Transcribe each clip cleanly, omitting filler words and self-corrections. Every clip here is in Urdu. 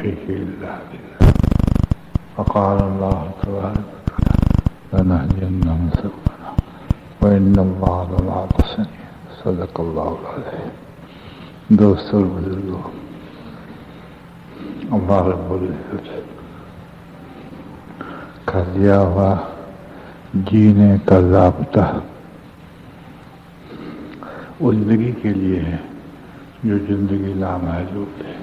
التوفيق إلا بالله. فقال الله تبارك وتعالى لنهدينهم سبلنا وإن الله لمع المحسنين. صدق اللہ العظیم. دوستو بزرگوں، اللہ رب العزت کا دیا ہوا جینے کا ضابطہ اس زندگی کے لیے ہے جو زندگی لامحدود ہے.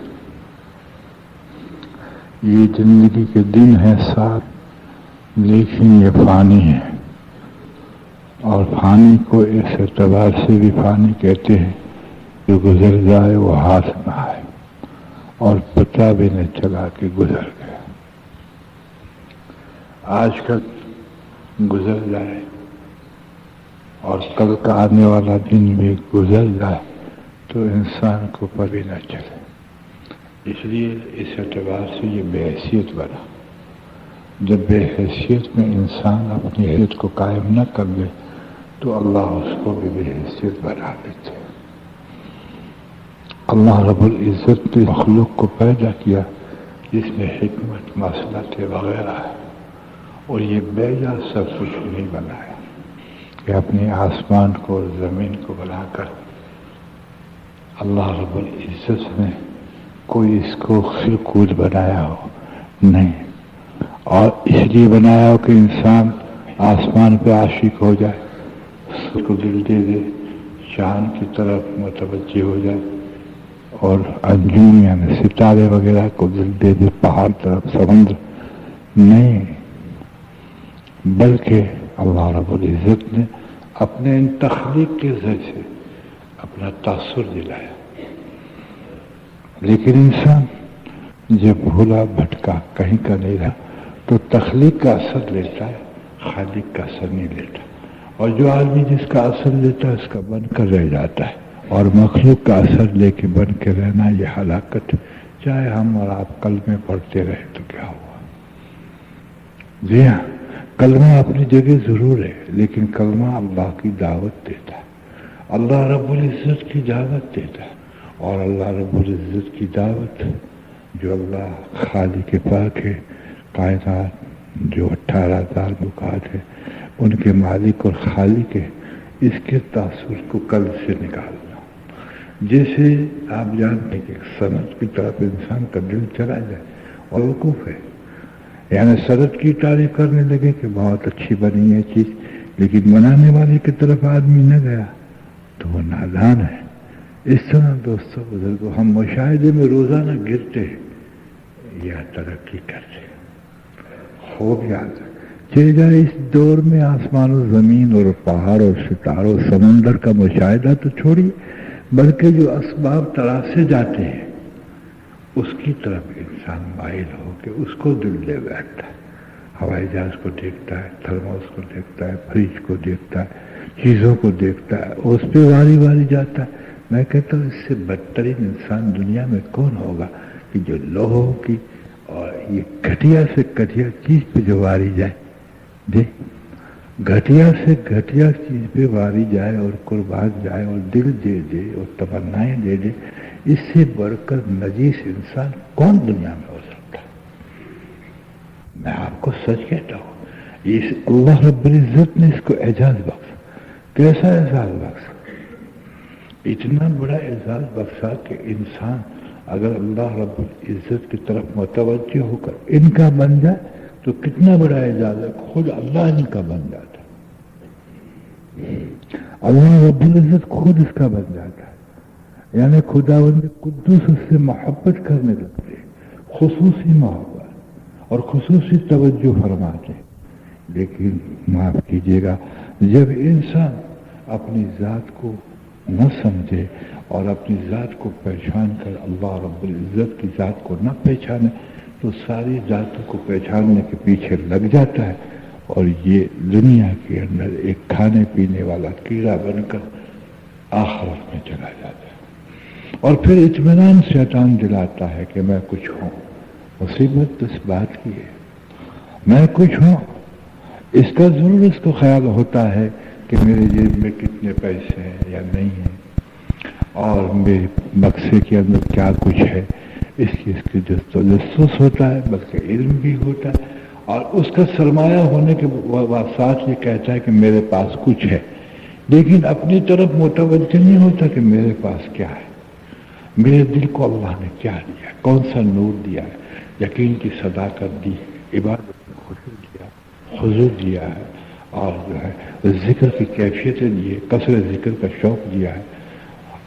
یہ زندگی کے دن ہے 7، لیکن یہ فانی ہے، اور فانی کو اس اعتبار سے بھی فانی کہتے ہیں جو گزر جائے وہ ہاتھ نہ آئے اور پتہ بھی نہیں چلا کہ گزر گیا. آج کل گزر جائے اور کل کا آنے والا دن بھی گزر جائے تو انسان کو پتہ نہ چلے. اس لیے اس اعتبار سے یہ بے حیثیت بنا. جب بے حیثیت میں انسان اپنی حیثیت کو قائم نہ کر دے تو اللہ اس کو بھی بے حیثیت بنا دیتے. اللہ رب العزت نے مخلوق کو پیدا کیا جس میں حکمت، مصلحت وغیرہ ہے، اور یہ بیجا سب کچھ نہیں بنایا کہ اپنے آسمان کو اور زمین کو بنا کر اللہ رب العزت نے کوئی اس کو خود بنایا ہو نہیں، اور اس لیے بنایا ہو کہ انسان آسمان پہ عاشق ہو جائے، اس کو دل دے دے، چاند کی طرف متوجہ ہو جائے، اور انجوم یعنی ستارے وغیرہ کو دل دے دے، پہاڑ طرف، سمندر نہیں، بلکہ اللہ رب العزت نے اپنے ان تخلیق کے ذریعے سے اپنا تاثر دلایا. لیکن انسان جب بھولا بھٹکا، کہیں کا نہیں رہا، تو تخلیق کا اثر لیتا ہے، خالق کا اثر نہیں لیتا. اور جو آدمی جس کا اثر لیتا ہے اس کا بن کر رہ جاتا ہے، اور مخلوق کا اثر لے کے بن کے رہنا یہ ہلاکت. چاہے ہم اور آپ کلمے پڑھتے رہے تو کیا ہوا؟ جی ہاں، کلمہ اپنی جگہ ضرور ہے، لیکن کلمہ اللہ کی دعوت دیتا ہے، اللہ رب العزت کی دعوت دیتا ہے. اور اللہ رب العزت کی دعوت جو اللہ خالق پاک ہے، کائنات جو 18,000 مخلوقات ہے ان کے مالک اور خالق ہے، اس کے تاثر کو قلب سے نکالنا. جیسے آپ جانتے ہیں کہ صنعت کی طرف انسان کا دل چلا جائے اور وقوف ہے، یعنی صنعت کی تعریف کرنے لگے کہ بہت اچھی بنی ہے چیز، لیکن بنانے والے کی طرف آدمی نہ گیا تو وہ نادان ہے. اس طرح دوستوں بزرگوں، ہم مشاہدے میں روزانہ گرتے ہیں یا ترقی کرتے ہیں. خوب یاد ہے چلے جائے اس دور میں آسمان و زمین اور پہاڑ اور ستاروں سمندر کا مشاہدہ تو چھوڑیے، بلکہ جو اسباب تراشے جاتے ہیں اس کی طرف انسان مائل ہو کے اس کو دل دے بیٹھتا ہے. ہوائی جہاز کو دیکھتا ہے، تھرموس کو دیکھتا ہے، فریج کو دیکھتا ہے، چیزوں کو دیکھتا ہے، اس پہ واری واری جاتا ہے. میں کہتا ہوں اس سے بدترین انسان دنیا میں کون ہوگا کہ جو لوہوں کی اور یہ گھٹیا سے گھٹیا چیز پہ جو واری جائے. دے گھٹیا سے گھٹیا چیز پہ واری جائے اور قربان جائے اور دل دے دے اور تمنائیں دے دے، اس سے بڑھ کر نجیس انسان کون دنیا میں ہو سکتا ہے؟ میں آپ کو سچ کہتا ہوں، اس اللہ رب العزت نے اس کو اعزاز بخشا. کیسا اعزاز بخشا؟ اتنا بڑا اعزاز بخشا کہ انسان اگر اللہ رب العزت کی طرف متوجہ ہو کر ان کا بن جائے تو کتنا بڑا اعزاز ہے. خود اللہ ان کا بن جاتا ہے، اللہ رب العزت خود اس کا بن جاتا ہے. یعنی خداوند قدوس اس سے محبت کرنے لگتے، خصوصی محبت اور خصوصی توجہ فرماتے. لیکن معاف کیجیے گا، جب انسان اپنی ذات کو نہ سمجھے اور اپنی ذات کو پہچان کر اللہ رب العزت کی ذات کو نہ پہچانے تو ساری ذاتوں کو پہچاننے کے پیچھے لگ جاتا ہے، اور یہ دنیا کے اندر ایک کھانے پینے والا کیڑا بن کر آخرت میں چلا جاتا ہے. اور پھر اطمینان شیطان دلاتا ہے کہ میں کچھ ہوں. مصیبت تو اس بات کی ہے میں کچھ ہوں. اس کا ضرور اس کو خیال ہوتا ہے کہ میرے جیب میں کتنے پیسے ہیں یا نہیں ہیں، اور میرے بکسے کے اندر کیا کچھ ہے، اس کی جو تجسس ہوتا ہے بلکہ علم بھی ہوتا ہے، اور اس کا سرمایہ ہونے کے ساتھ یہ کہتا ہے کہ میرے پاس کچھ ہے، لیکن اپنی طرف متوجہ نہیں ہوتا کہ میرے پاس کیا ہے، میرے دل کو اللہ نے کیا دیا، کون سا نور دیا ہے، یقین کی صداقت دی، عبادت میں خضوع دیا ہے، اور جو ہے ذکر کی کیفیتیں دی ہے، کثرت ذکر کا شوق دیا ہے،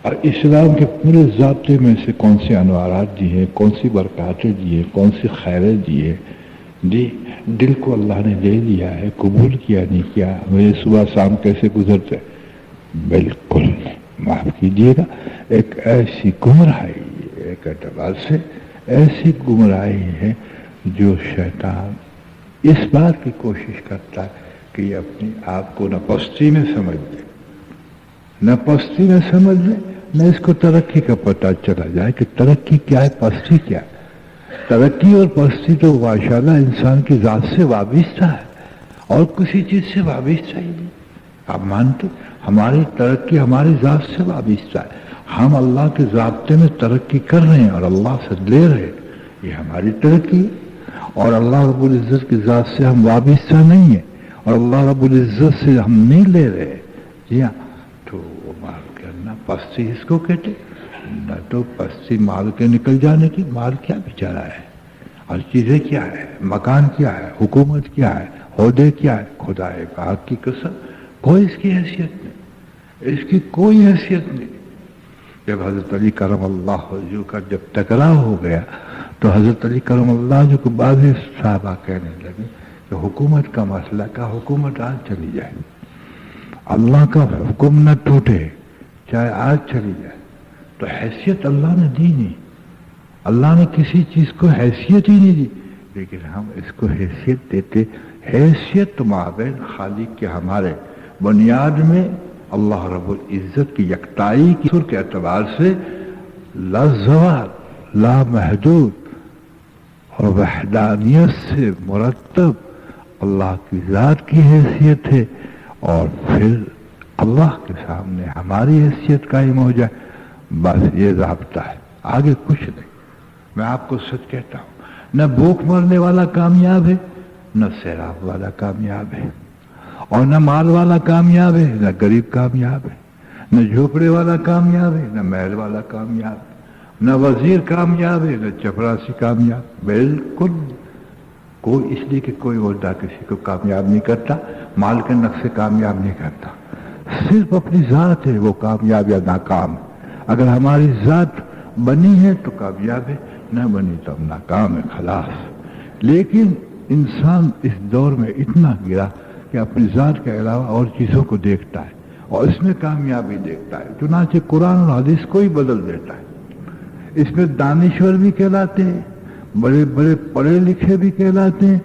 اور اسلام کے پورے ضابطے میں سے کون سے انوارات دیے، کون سی برکاتیں دیے، کون سی خیریں دیے، جی دل کو اللہ نے دے دیا ہے، قبول کیا نہیں کیا، میرے صبح شام کیسے گزرتے، بالکل معاف کیجیے گا، ایک ایسی گمراہی، ایک اعتبار سے ایسی گمراہی ہے جو شیطان اس بات کی کوشش کرتا ہے کہ یہ اپنی آپ کو نہ پستی میں سمجھ لے، نہ پستی میں سمجھ لے، نہ اس کو ترقی کا پتہ چلا جائے کہ ترقی کیا ہے، پستی کیا ہے۔ ترقی اور پستی تو ماشاءاللہ انسان کی ذات سے وابستہ ہے، اور کسی چیز سے وابستہ ہی نہیں۔ آپ مانتے ہماری ترقی ہماری ذات سے وابستہ ہے، ہم اللہ کے ضابطے میں ترقی کر رہے ہیں اور اللہ سے لے رہے ہیں، یہ ہماری ترقی ہے، اور اللہ رب العزت کی ذات سے ہم وابستہ نہیں ہیں، اور اللہ رب العزت سے ہم نہیں لے رہے، جی ہاں، تو مال کرنا پستی اس کو کہتے، نہ تو پستی مال کے نکل جانے کی، مال کیا بیچارہ ہے، اور چیزیں کیا ہے، مکان کیا ہے، حکومت کیا ہے، عہدے کیا ہے، خدا پاک کی قسم کوئی اس کی حیثیت نہیں، اس کی کوئی حیثیت نہیں۔ جب حضرت علی کرم اللہ وجہہ کا جب ٹکراؤ ہو گیا تو حضرت علی کرم اللہ جو کو بعض صحابہ کہنے لگے کہ حکومت کا مسئلہ کا حکومت آج چلی جائے، اللہ کا حکم نہ ٹوٹے چاہے آج چلی جائے، تو حیثیت اللہ نے دی نہیں، اللہ نے کسی چیز کو حیثیت ہی نہیں دی، لیکن ہم اس کو حیثیت دیتے، حیثیت مابین خالق کے ہمارے بنیاد میں اللہ رب العزت کی یکتائی کی سر کے اعتبار سے لا زوال، لا محدود اور وحدانیت سے مرتب اللہ کی ذات کی حیثیت ہے، اور پھر اللہ کے سامنے ہماری حیثیت قائم ہو جائے، بس یہ ضابطہ ہے، آگے کچھ نہیں۔ میں آپ کو سچ کہتا ہوں، نہ بھوک مرنے والا کامیاب ہے، نہ سیراب والا کامیاب ہے، اور نہ مال والا کامیاب ہے، نہ غریب کامیاب ہے، نہ جھوپڑے والا کامیاب ہے، نہ محل والا کامیاب ہے، نہ وزیر کامیاب ہے، نہ چپراسی کامیاب، بالکل کوئی، اس لیے کہ کوئی عہدہ کسی کو کامیاب نہیں کرتا، مال کے نقص کامیاب نہیں کرتا، صرف اپنی ذات ہے وہ کامیاب یا ناکام ہے۔ اگر ہماری ذات بنی ہے تو کامیاب ہے، نہ بنی تو ہم ناکام ہے، خلاص۔ لیکن انسان اس دور میں اتنا گرا کہ اپنی ذات کے علاوہ اور چیزوں کو دیکھتا ہے اور اس میں کامیابی دیکھتا ہے، چنانچہ قرآن اور حدیث کو ہی بدل دیتا ہے۔ اس میں دانشور بھی کہلاتے ہیں، بڑے بڑے پڑھے لکھے بھی کہلاتے ہیں،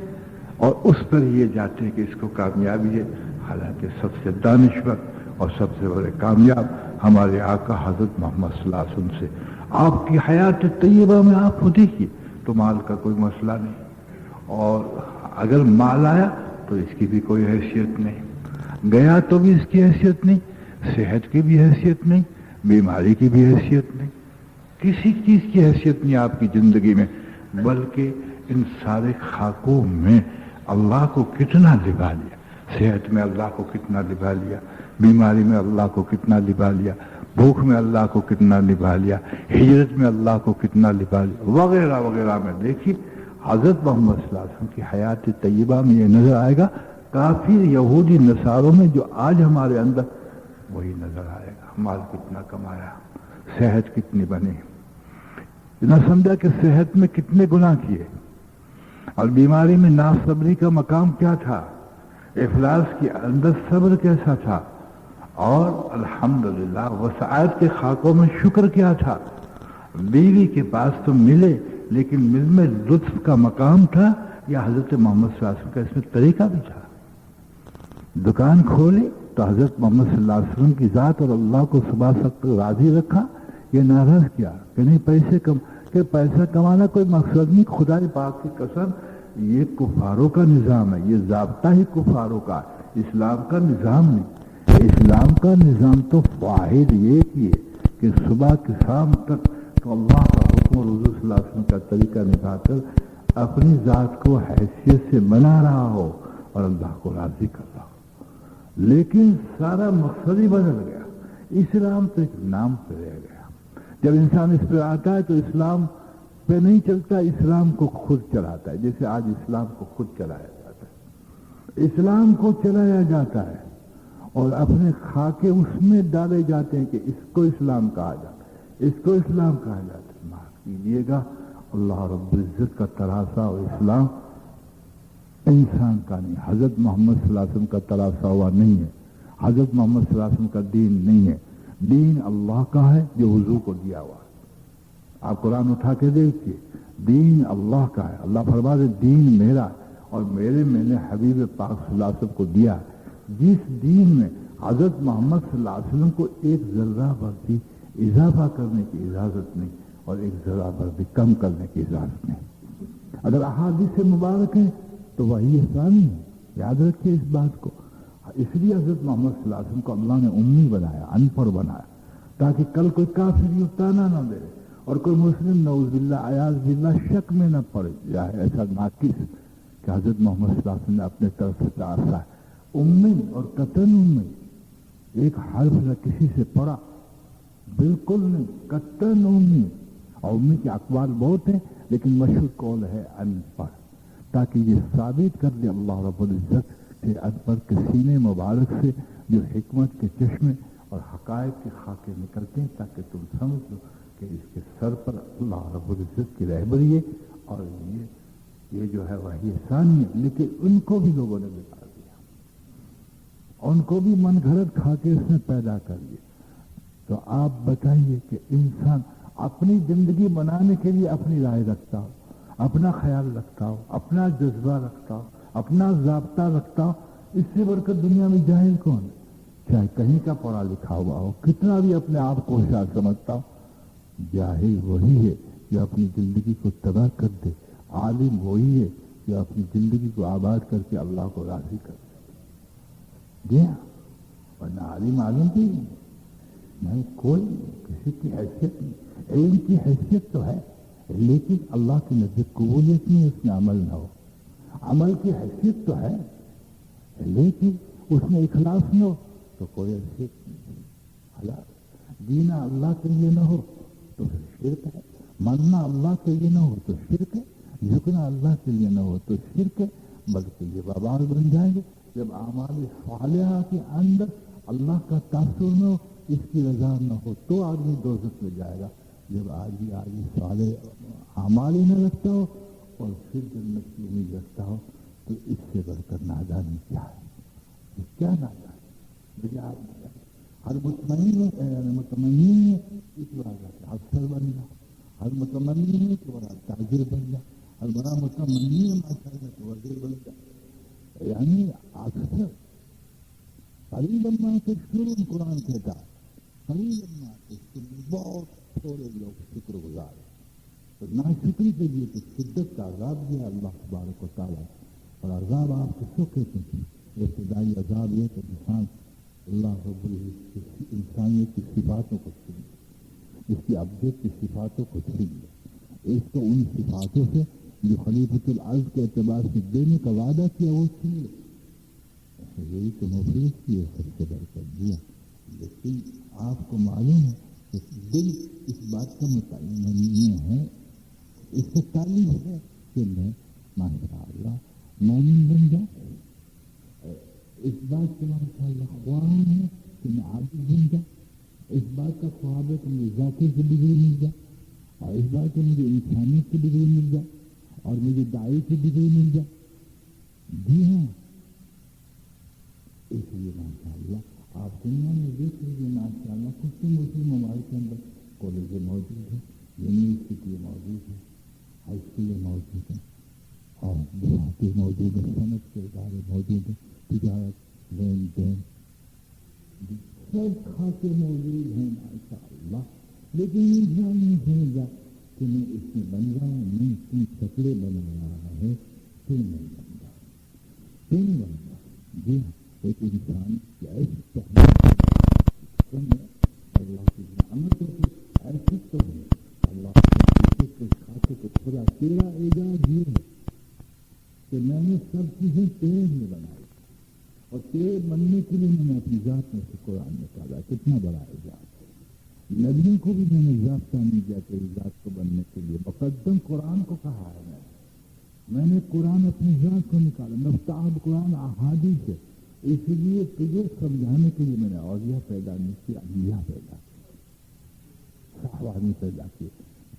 اور اس پر یہ جاتے ہیں کہ اس کو کامیابی ہے، حالانکہ سب سے دانشور اور سب سے بڑے کامیاب ہمارے آقا حضرت محمد صلی اللہ علیہ وسلم سے۔ آپ کی حیات طیبہ میں آپ کو دیکھیے تو مال کا کوئی مسئلہ نہیں، اور اگر مال آیا تو اس کی بھی کوئی حیثیت نہیں، گیا تو بھی اس کی حیثیت نہیں، صحت کی بھی حیثیت نہیں، بیماری کی بھی حیثیت نہیں، کسی چیز کی حیثیت نہیں آپ کی زندگی میں، بلکہ ان سارے خاکوں میں اللہ کو کتنا لبا لیا، صحت میں اللہ کو کتنا لبا لیا، بیماری میں اللہ کو کتنا لبا لیا، بھوک میں اللہ کو کتنا لبا لیا، ہجرت میں اللہ کو کتنا لبا لیا، وغیرہ وغیرہ میں دیکھیے حضرت محمد صلی اللہ علیہ وسلم کی حیات طیبہ میں یہ نظر آئے گا، کافر یہودی نصاروں میں جو آج ہمارے اندر وہی نظر آئے گا، مال کتنا کمایا، صحت کتنی بنی، نہ سمجھا کہ صحت میں کتنے گناہ کیے، اور بیماری میں ناصبری کا مقام کیا تھا، افلاس کے اندر صبر کیسا تھا، اور الحمدللہ وسعت کے خاکوں میں شکر کیا تھا، بیوی کے پاس تو ملے لیکن مل میں لطف کا مقام تھا، یا حضرت محمد صلی اللہ علیہ وسلم کا اس میں طریقہ بھی تھا، دکان کھولی تو حضرت محمد صلی اللہ علیہ وسلم کی ذات اور اللہ کو صبح تک راضی رکھا، یہ ناراض کیا کہ نہیں کہ پیسہ کمانا کوئی مقصد نہیں، خدا پاک کی قسم یہ کفاروں کا نظام ہے، یہ ضابطہ ہی کفاروں کا ہے، اسلام کا نظام نہیں۔ اسلام کا نظام تو واحد یہ کہ صبح کے شام تک تو اللہ کا حکم حکم اور حضور صلی اللہ علیہ وسلم کا طریقہ نبھا کر اپنی ذات کو حیثیت سے بنا رہا ہو اور اللہ کو راضی کر رہا ہو، لیکن سارا مقصد ہی بدل گیا۔ اسلام تو ایک نام پہ رہ گیا۔ جب انسان اس پہ آتا ہے تو اسلام پہ نہیں چلتا، اسلام کو خود چلاتا ہے، جیسے آج اسلام کو خود چلایا جاتا ہے۔ اسلام کو چلایا جاتا ہے اور اپنے خاکے اس میں ڈالے جاتے ہیں کہ اس کو اسلام کہا جاتا ہے، اس کو اسلام کہا جاتا ہے۔ معاف کیجیے گا، اللہ رب العزت کا تراشا اور اسلام انسان کا نہیں، حضرت محمد صلی اللہ علیہ وسلم کا تراشا ہوا نہیں ہے، حضرت محمد صلی اللہ علیہ وسلم کا دین نہیں ہے، دین اللہ کا ہے جو حضور کو دیا ہوا ہے۔ آپ قرآن اٹھا کے دیکھیے، دین اللہ کا ہے۔ اللہ فرماتے دین میرا ہے اور میں نے حبیب پاک صلی اللہ علیہ وسلم کو دیا ہے۔ جس دین میں حضرت محمد صلی اللہ علیہ وسلم کو ایک ذرہ بھر بھی اضافہ کرنے کی اجازت نہیں اور ایک ذرہ بھر بھی کم کرنے کی اجازت نہیں۔ اگر احادیث مبارک ہیں تو وہی ثانی ہے، یاد رکھیے اس بات کو۔ اس لیے حضرت محمد صلی اللہ علیہ وسلم کو اللہ نے امی بنایا، ان پڑھ بنایا، تاکہ کل کوئی کافر یہ تانا نہ دے اور کوئی مسلم نعوذ باللہ عیاذ باللہ شک میں نہ پڑ جائے ایسا ناقص کہ حضرت محمد صلی اللہ علیہ وسلم نے اپنے طرف سے تراشا ہے۔ امی اور قطن امی، ایک حرف نہ کسی سے پڑھا، بالکل نہیں، قطن امی۔ اور امی کے اقوال بہت ہیں لیکن مشہور قول ہے ان پڑھ، تاکہ یہ ثابت کر دے اللہ رب العزت کہ ان پڑھ کے سینے مبارک سے جو حکمت کے چشمے اور حقائق کے خاکے نکلتے ہیں، تاکہ تم سمجھ لو کہ اس کے سر پر اللہ رب العزت کی رہبری ہے اور یہ جو ہے وہی ثانی ہے۔ لیکن ان کو بھی لوگوں نے بگاڑ دیا، ان کو بھی من گھڑت کھا کے اس نے پیدا کر دیا۔ تو آپ بتائیے کہ انسان اپنی زندگی بنانے کے لیے اپنی رائے رکھتا ہو، اپنا خیال رکھتا ہو، اپنا جذبہ رکھتا ہو، اپنا ضابطہ رکھتا ہو، اس سے بڑھ کر دنیا میں جاہل کون ہے؟ چاہے کہیں کا پڑھا لکھا ہوا ہو، کتنا بھی اپنے آپ کو ہوشیار سمجھتا ہو، جاہل وہی ہے جو اپنی زندگی کو تباہ کر دے، عالم وہی ہے جو اپنی زندگی کو آباد کر کے اللہ کو راضی کر دے۔ جی ہاں، ورنہ عالم بھی نہیں، کوئی کسی کی حیثیت نہیں۔ علم کی حیثیت تو ہے لیکن اللہ کی نزد قبولیت نہیں، اس میں عمل نہ ہو۔ عمل کی حیثیت تو ہے لیکن اس میں اخلاص نہ ہو تو کوئی حیثیت نہیں۔ حالات جینا اللہ کے لیے نہ ہو تو پھر شرک ہے، مرنا اللہ کے لیے نہ ہو تو شرک ہے، جھکنا اللہ کے لیے نہ ہو تو شرک ہے، بلکہ یہ وبال بن جائیں گے جب اعمال صالحہ کے اندر اللہ کا تاثر نہ ہو، اس کی رضا نہ ہو تو آدمی دوزخ میں جائے گا۔ جب آدمی صالح اعمال ہی نہ رکھتا ہو اور پھر جنت کی امید رکھتا ہو تو اس سے بڑھ کر نادانی کیا ہے؟ یہ کیا نادانی؟ مجھے آپ بتائیں، ہر متمنی ہے اس بات کا افسر بن جا، ہر متمنی ہے تو بڑا تاجر بن جا، ہر بڑا متمنی ہے ماشاء اللہ تو وزیر بن جا۔ یعنی اکثر قریباً ما تشکرون قرآن کہتا ہے، قریباً ما تشکرون، بہت تھوڑے لوگ شکر گزار ہیں۔ تو ناشکری کے لیے تو شدت کا عذاب دیا اللہ تبارک و تعالیٰ، اور عذاب آپ کس کو کہتے ہیں؟ ابتدائی عذاب یہ کہ انسان اللہ رب العزت انسانیت کی صفاتوں کو چھین لے، اس کی ابدیت کی صفاتوں کو چھین لے، اس کو ان صفاتوں سے جو خلیفۃ الارض کے اعتبار سے دینے کا وعدہ کیا وہ چھین لے۔ یہی تو مفید کی ہے سب سے بڑھ کر دیا۔ لیکن آپ کو معلوم ہے کہ دل اس بات کا متعین ہے، اس سے تعلیم ہے کہ میں ماشاء اللہ مومن بن جاؤں، اس بات کا ماشاء اللہ خواہاں ہے کہ میں عابد بن جاؤں، اس بات کا خواب ہے کہ مجھے ذاکر کی ڈگری مل جائے، اور اس بات کہ مجھے انسانیت کی ڈگری مل جائے اور مجھے داعی کی ڈگری مل جائے۔ جی ہاں، اس لیے ماشاء اللہ آپ دنیا میں دیکھ لیجیے ماشاء اللہ کچھ مسلم ممالک کے اندر کالجیں موجود ہیں، یونیورسٹی موجود ہیں، ہائی اسکولیں موجود ہیں، اور دیہاتی موجود ہیں، صنعت کے ادارے موجود ہیں، تجارت لین دین سب خاصے موجود ہیں ماشاء اللہ۔ لیکن انسان نہیں سمجھا کہ میں اس میں بن رہا ہوں، میں تم شکلیں بن رہا ہے، پھر نہیں بن رہا، پھر نہیں بن رہا۔ جی ہاں، ایک انسان کی ایسی اللہ کی نعمتوں کی ایسی تو ہے، اللہ کے خدا تیرا اعجاز یہ ہے کہ میں نے سب چیزیں تیرے لیے بنائی اور تیرے بننے کے لیے میں نے اپنی ذات میں سے قرآن نکالا. کتنا بڑا اعجاز ہے. نبیوں کو بھی میں نے ضابطہ نہیں دیا تیری ذات کو بننے کے لیے. مقدم قرآن کو کہا ہے میں نے قرآن اپنی ذات کو نکالا. مفتاح قرآن احادیث ہے. اس لیے تجھے سمجھانے کے لیے میں نے اولیاء پیدا نہیں کیا, انبیاء پیدا کیا, صحابہ پیدا کیے.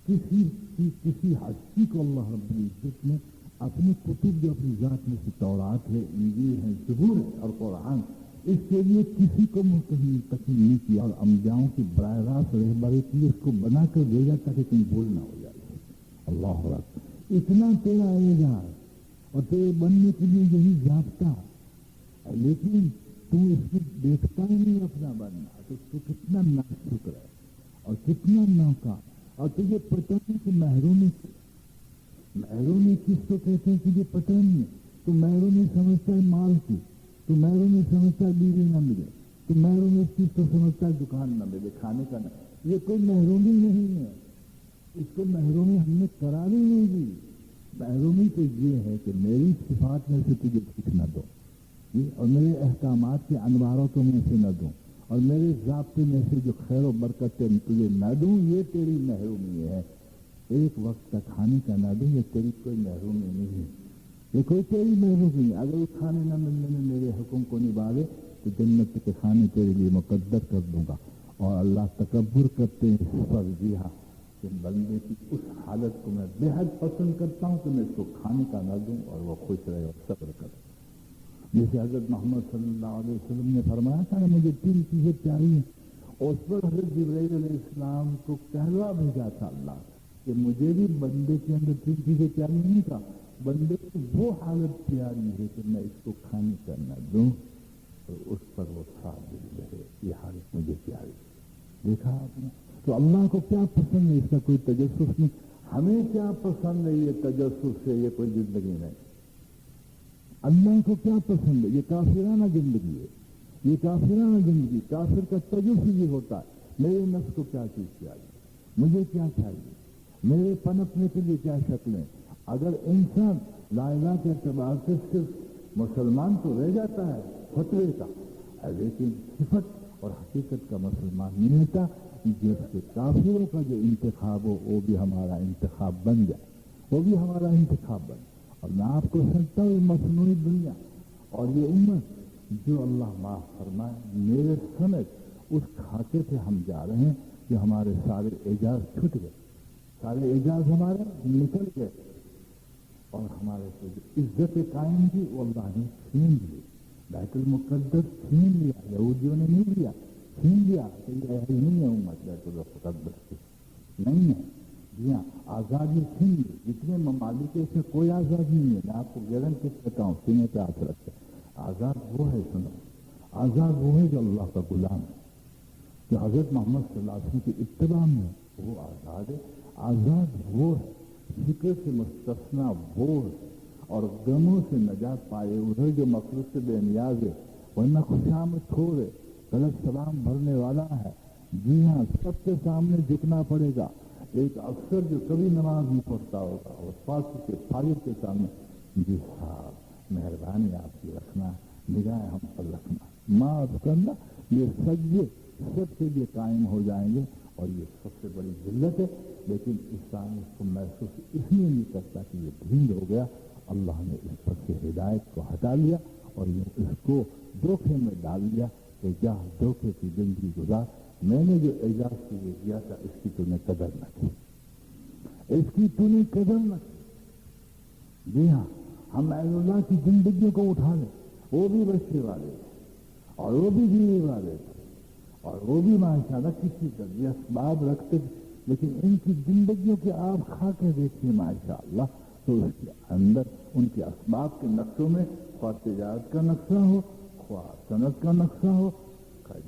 کسی ہستی کو اللہ رب العزت نے اپنی کتب جو اپنی ذات میں سے تورات ہے, انجیل ہے, زبور ہے اور قرآن, اس کے لیے کسی کو منتقل نہیں کیا اور انبیاؤں کی براہ راست رہبری کی اس کو بنا کر بھیجا تاکہ کہیں بھول نہ ہو جائے. اللہ اکبر. اتنا تیرا اعجاز اور تیرے بننے کے لیے یہی ضابطہ, لیکن تو اس میں دیکھتا ہی نہیں اپنا بننا. تو کتنا ناشکر ہے اور کتنا ناکام. اور تجھے پتہ نہیں کہ محرومی کس کو کہتے ہیں, تجھے پتہ نہیں ہے. تو محرومی سمجھتا ہے مال کی, تو محرومی سمجھتا ہے بیوی نہ ملے, تو محرومی اس چیز کو سمجھتا ہے دکان نہ ملے, کھانے کا نہ. یہ کوئی محرومی نہیں ہے, اس کو محرومی ہم نے قرار ہی نہیں دی. محرومی تو یہ ہے کہ میری صفات میں سے تجھے کچھ نہ دو اور میرے احکامات کے انواروں میں سے نہ دوں اور میرے ضابطے میں سے جو خیر و برکت تجھے نہ دوں, یہ تیری محرومی ہے. ایک وقت کا کھانے کا نہ دوں, یہ تیری کوئی محرومی نہیں ہے, یہ کوئی تیری محرومی نہیں. اگر وہ کھانے نہ ملنے میں میرے حکم کو نبھاوے تو جنت کے کھانے تیرے لیے مقدر کر دوں گا. اور اللہ تکبر کرتے ہیں اس پر, جی ہاں, کہ بندے کی اس حالت کو میں بے حد پسند کرتا ہوں کہ میں اس کو کھانے کا نہ دوں اور وہ خوش رہے اور صبر کرے. جیسے حضرت محمد صلی اللہ علیہ وسلم نے فرمایا تھا کہ مجھے 3 چیزیں چاہیے, اور اس پر حضرت جبرائیل علیہ السلام کو کہلوا بھیجا تھا اللہ کہ مجھے بھی بندے کے اندر 3 چیزیں چاہیے. نہیں تھا بندے کو وہ حالت پیاری ہے کہ میں اس کو کھانے کا نہ دوں اور اس پر وہ صابر رہے, یہ حالت مجھے پیاری. دیکھا آپ نے, تو اللہ کو کیا پسند ہے, اس کا کوئی تجسس نہیں. ہمیں کیا پسند ہے, یہ تجسس سے یہ کوئی زندگی نہیں. اللہ کو کیا پسند ہے, یہ کافرانہ زندگی ہے, یہ کافرانہ زندگی. کافر کا تجسس یہ ہوتا ہے میرے نفس کو کیا چیز چاہیے, مجھے کیا چاہیے, میرے پنپنے کے لیے کیا شکلیں. اگر انسان لا الہ کے اعتبار سے صرف مسلمان تو رہ جاتا ہے فتوے کا, لیکن صفت اور حقیقت کا مسلمان نہیں ہوتا. جس کے کافروں کا جو انتخاب ہو وہ بھی ہمارا انتخاب بن جائے, وہ بھی ہمارا انتخاب بن. اور میں آپ کو سمجھتا ہوں مصنوعی دنیا اور یہ امت جو اللہ معاف فرمائے میرے سمجھ اس کھاتے پہ ہم جا رہے ہیں کہ ہمارے سارے اعجاز چھٹ گئے, سارے اعجاز ہمارے نکل گئے, اور ہمارے کو جو عزت قائم تھی وہ اللہ نے چھین لی. بیت المقدس چھین لیا, یہودیوں نے نہیں لیا, چھین لیا. یہ نہیں ہے امت بیت المقدس کی, نہیں ہے. جی ہاں, آزادی چھین لی. جتنے ممالک سے کوئی آزادی نہیں ہے. میں آپ کو گارنٹی کہتا ہوں, سینے پہ ہاتھ رکھتے, آزاد وہ ہے, سنو, آزاد وہ ہے جو اللہ کا غلام ہے, جو حضرت محمد صلی اللہ علیہ وسلم کی اتباع میں وہ آزاد ہے. آزاد وہ ہے, فکر سے مستثنا وہ ہے, اور غموں سے نجات پائے ادھر جو مخلوق سے بے نیاز ہے, ورنہ خوشامد چھوڑ ہے, غلط سلام بھرنے والا ہے. جی ہاں, سب کے سامنے جھکنا پڑے گا. ایک افسر جو کبھی نماز نہیں پڑھتا ہوگا اور فاسق کے فارغ کے سامنے, جی صاحب مہربانی آپ کی رکھنا, نگاہ ہم پر رکھنا, معاف کرنا, یہ سجدے سب کے لیے قائم ہو جائیں گے. اور یہ سب سے بڑی ذلت ہے, لیکن انسان اس کو محسوس اس لیے نہیں کرتا کہ یہ بھیڑ ہو گیا. اللہ نے اس پر سے ہدایت کو ہٹا لیا اور یہ اس کو دھوکے میں ڈال دیا کہ جا دھوکے کی زندگی گزار. میں نے جو اعجاز تجھے دیا تھا اس کی تو نے قدر نہ کی, اس کی تو نے قدر نہ کی. جی ہاں, ہم عین اللہ کی زندگیوں کو اٹھا لیں, وہ بھی بچے والے تھے اور وہ بھی بیوی والے تھے اور وہ بھی ماشاءاللہ کسی کا یہ اسباب رکھتے, لیکن ان کی زندگیوں کے آپ کھا کے دیکھیے ماشاءاللہ, تو اس کے اندر ان کے اسباب کے نقشوں میں خواہ تجارت کا نقشہ ہو, خواہ صنعت کا نقشہ ہو,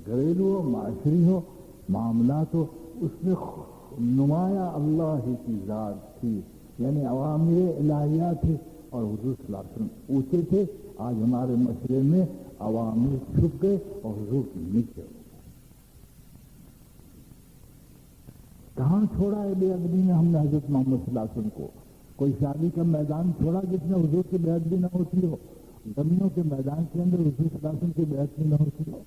گھریلو ہو, معاشری ہو, معاملات ہو, اس میں نمایاں اللہ ہی کی ذات تھی. یعنی عوامر الہیہ تھے اور حضور صلی اللہ علیہ وسلم اونچے تھے. آج ہمارے معاشرے میں عوامر چھپ گئے اور حضور نیچے ہو. کہاں چھوڑا ہے بے ادبی میں ہم نے حضرت محمد صلی اللہ علیہ وسلم کو, کوئی شادی کا میدان چھوڑا جس میں حضور کی بیعت بھی نہ ہوتی ہو، گمیوں کے میدان کے اندر حضور صلی اللہ علیہ وسلم کی بیعت بھی نہ ہوتی ہو،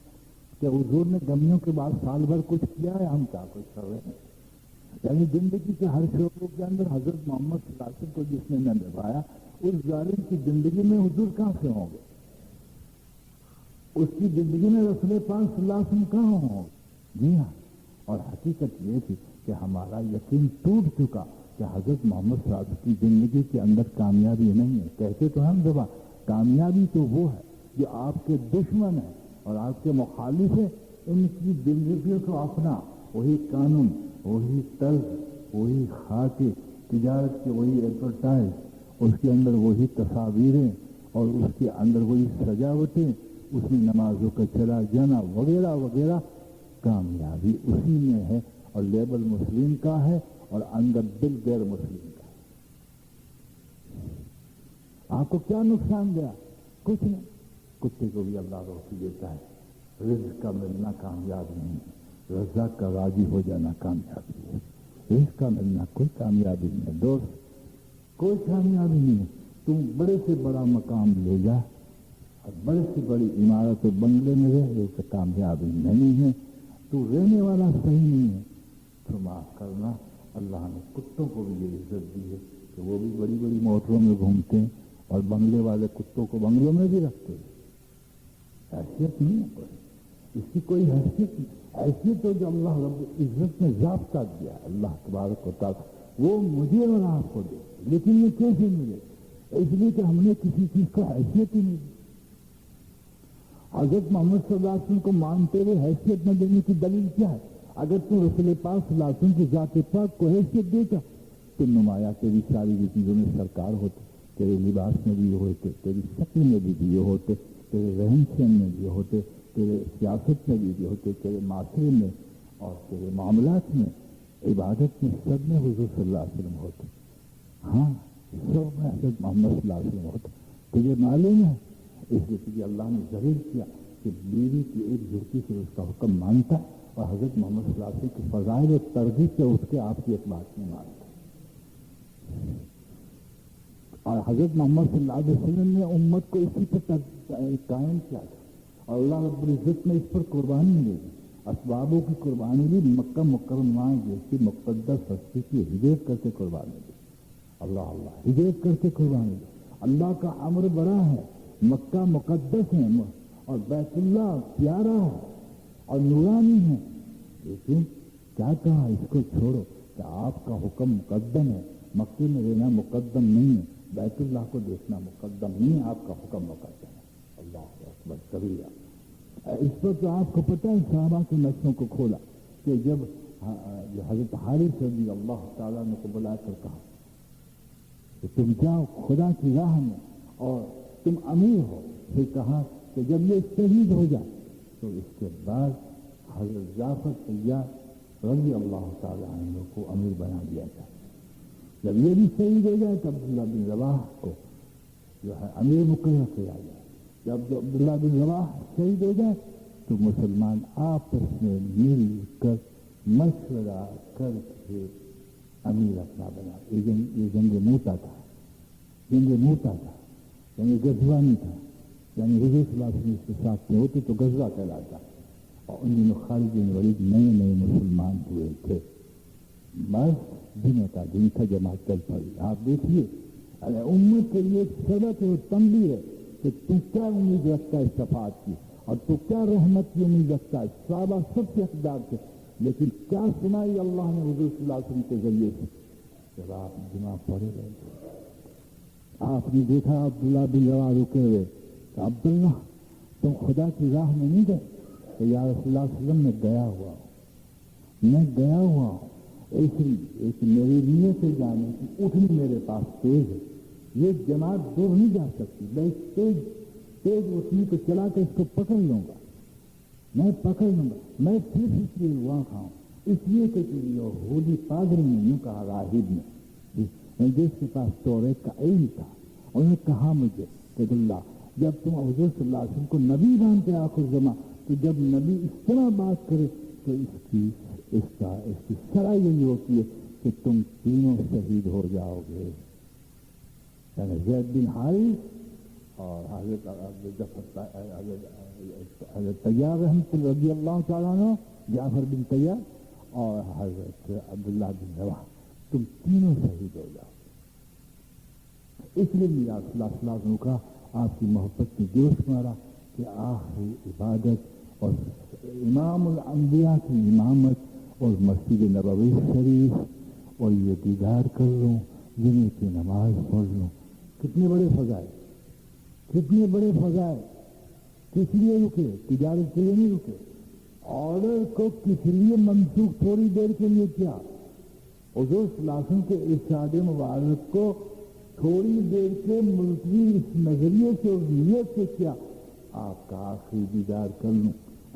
کہ حضور نے گمیوں کے بعد سال بھر کچھ کیا ہے، ہم کیا کچھ کر رہے ہیں؟ یعنی زندگی کے ہر شعبے کے اندر حضرت محمد صلی اللہ علیہ وسلم کو جس نے نہ نبھایا، اس ظالم کی زندگی میں حضور کہاں سے ہوں گے؟ اس کی زندگی میں رسول پاک صلی اللہ علیہ وسلم کہاں ہوں گے؟ جی ہاں، اور حقیقت یہ تھی کہ ہمارا یقین ٹوٹ چکا کہ حضرت محمد صلی اللہ علیہ وسلم کی زندگی کے اندر کامیابی نہیں ہے۔ کہتے تو ہم دبا کامیابی تو وہ ہے جو آپ کے دشمن ہیں اور آپ کے مخالف ہیں، ان کی زندگیوں کو اپنا وہی قانون، وہی طرز، وہی خاکے تجارت کے، وہی ایڈورٹائز، اس کے اندر وہی تصاویریں اور اس کے اندر وہی سجاوٹیں، اس میں نمازوں کا چلا جانا وغیرہ وغیرہ، کامیابی اسی میں ہے، اور لیبل مسلم کا ہے اور اندر دل غیر مسلم کا ہے۔ آپ کو کیا نقصان دیا؟ کچھ نہیں۔ کتے کو بھی اللہ روٹی دیتا ہے۔ رزق کا ملنا کامیابی نہیں ہے، رزاق کا راضی ہو جانا کامیابی ہے۔ رزق کا ملنا کوئی کامیابی نہیں ہے دوست، کوئی کامیابی نہیں ہے۔ تم بڑے سے بڑا مقام لے جا اور بڑے سے بڑی عمارت و بنگلے میں رہے تو کامیابی نہیں ہے، تو رہنے والا صحیح نہیں ہے۔ تو معاف کرنا، اللہ نے کتوں کو بھی یہ عزت دی ہے کہ وہ بھی بڑی بڑی موٹروں میں گھومتے ہیں اور بنگلے والے کتوں کو بنگلوں میں بھی رکھتے ہیں۔ حیثیت نہیں ہے کوئی، اس کی کوئی حیثیت نہیں۔ حیثیت تو جو اللہ رب عزت نے ضابطہ دیا ہے، اللہ تبارک و تعالیٰ، وہ مجھے اور آپ کو دے، لیکن یہ کیسے ملے؟ اس لیے کہ ہم نے کسی چیز کو حیثیت ہی نہیں دی۔ حضرت محمد صلی اللہ علیہ وسلم کو مانتے ہوئے حیثیت نہ دینے کی دلیل کیا ہے؟ اگر تم رسول پاک صلی اللہ علیہ وسلم کی ذات پاک کو حیثیت دیتا تو نمایاں تیری ساری چیزوں میں سرکار ہوتے، تیرے لباس میں بھی یہ ہوتے، تیری شکل میں بھی یہ ہوتے، تیرے رہن سہن میں بھی ہوتے، تیرے سیاست میں بھی یہ ہوتے، تیرے معاشرے میں اور تیرے معاملات میں، عبادت میں، سب میں حضور صلی اللہ علیہ وسلم ہوتے۔ ہاں، سب میں حضرت محمد صلی اللہ علیہ وسلم ہوتے۔ تجھے معلوم ہے اس لیے کہ اللہ نے ظاہر کیا کہ بیوی کی ایک جھڑکی سے اس کا حکم مانتا ہے، اور حضرت محمد صلی اللہ علیہ وسلم کی فضائل و ترغیب سے اٹھ کے آپ کی ایک بات نہیں مانتا۔ اور حضرت محمد صلی اللہ علیہ وسلم نے امت کو اسی پر قائم کیا تھا، اور اللہ رب العزت نے اس پر قربانی دے دی۔ اسبابوں کی قربانی بھی مکہ مکرمہ جیسی مقدس ہستی کی ہجرت کر کے قربانی دی۔ اللہ اللہ، ہجرت کر کے قربانی دی۔ اللہ کا امر بڑا ہے، مکہ مقدس ہے اور بیت اللہ پیارا ہے اور نورانی ہے، لیکن کیا کہا؟ اس کو چھوڑو کہ آپ کا حکم مقدم ہے، مکے میں رہنا مقدم نہیں ہے، بیت اللہ کو دیکھنا مقدم نہیں ہے، آپ کا حکم مقدم ہے۔ اللہ اکبر کبیرہ۔ اس پر تو آپ کو پتہ ہے صحابہ کے نسلوں کو کھولا کہ جب حضرت حارث رضی اللہ تعالیٰ نے کو بلا کر کہا کہ تم جاؤ خدا کی راہ میں اور تم امیر ہو، پھر کہا کہ جب یہ شہید ہو جائے تو اس کے بعد حضرت جعفر طیار رضی اللہ تعالیٰ عنہ کو امیر بنا دیا جائے۔ جب یہ بھی شہید ہو جائے تو عبداللہ بن رواحہ کو جو ہے امیر مقرر کیا جائے۔ جب عبداللہ بن رواحہ شہید ہو جائے تو مسلمان آپس میں مل کر مشورہ کر کے امیر اپنا بنا۔ یہ جنگ موتا تھا، جنگ موتا تھا، یعنی غزوہ نہیں تھا، یعنی حضور صلی اللہ علیہ وسلم کے ساتھ میں ہوتے تو غزوہ کہلاتا، اور ان دنوں خالد بن ولید نئے نئے مسلمان ہوئے تھے۔ بس دنوں کا دن تھا، جماعت چل پڑی۔ آپ دیکھیے امت کے لیے سبق اور تنبیہ ہے کہ تو کیا امید رکھتا ہے شفاعت کی، اور تو کیا رحمت کی امید رکھتا ہے۔ صحابہ سب سے حقدار تھے، لیکن کیا سنائی اللہ نے حضور صلی اللہ علیہ وسلم کے ذریعے سے؟ جب آپ جمع پڑے رہے تھے، آپ نے دیکھا عبداللہ بن رواحہ رکے ہوئے، کہ عبداللہ تم خدا کی راہ میں نہیں گئے؟ کہ یا رسول اللہ صلی اللہ علیہ وسلم میں گیا ہوا ہوں، میں گیا ہوا ہوں، ایک میری نیت سے جانے کی اٹھنی میرے پاس تیز ہے، یہ جماعت دور نہیں جا سکتی، میں تیز اٹھنی کو چلا کے اس کو پکڑ لوں گا، میں پکڑ لوں گا، میں پھر اس لیے وہاں کھاؤں، اس لیے کہ یہودی پادری نے یوں کہا، راہب نے، جس کے پاس توریت کا علم تھا، انہوں نے کہا مجھے کہ اللہ جب تم حضور صلی اللہ علیہ وسلم کو نبی مانتے آخر زمان، تو جب نبی اس طرح بات کرے تو اس کی شرح یہی ہوتی ہے کہ تم تینوں شہید ہو جاؤ گے، یعنی زید بن حارث اور حضرت طیار رحمۃ اللہ رضی اللہ تعالیٰ عنہ، جعفر بن طیار اور حضرت عبداللہ بن رواحہ، تم تینوں شہید ہو جاؤ۔ اس لیے میرا صلاح کا آپ کی محبت میں جوش مارا کہ آخری عبادت اور امام الانبیاء کی امامت اور مسجد نبوی شریف اور یہ دیدار کر لوں، جمعے کی نماز پڑھ لوں۔ کتنے بڑے فضائل، کتنے بڑے فضائل! کس لیے رکے؟ تجارت کے لیے نہیں رکے۔ آرڈر کو کس لیے منسوخ تھوڑی دیر کے لیے کیا؟ حضور صلی اللہ علیہ وسلم کے ارشاد مبارک کو تھوڑی دیر کے ملتوی اس نظریے سے اور نیت سے کیا، آپ کا آخری دیدار کر لوں،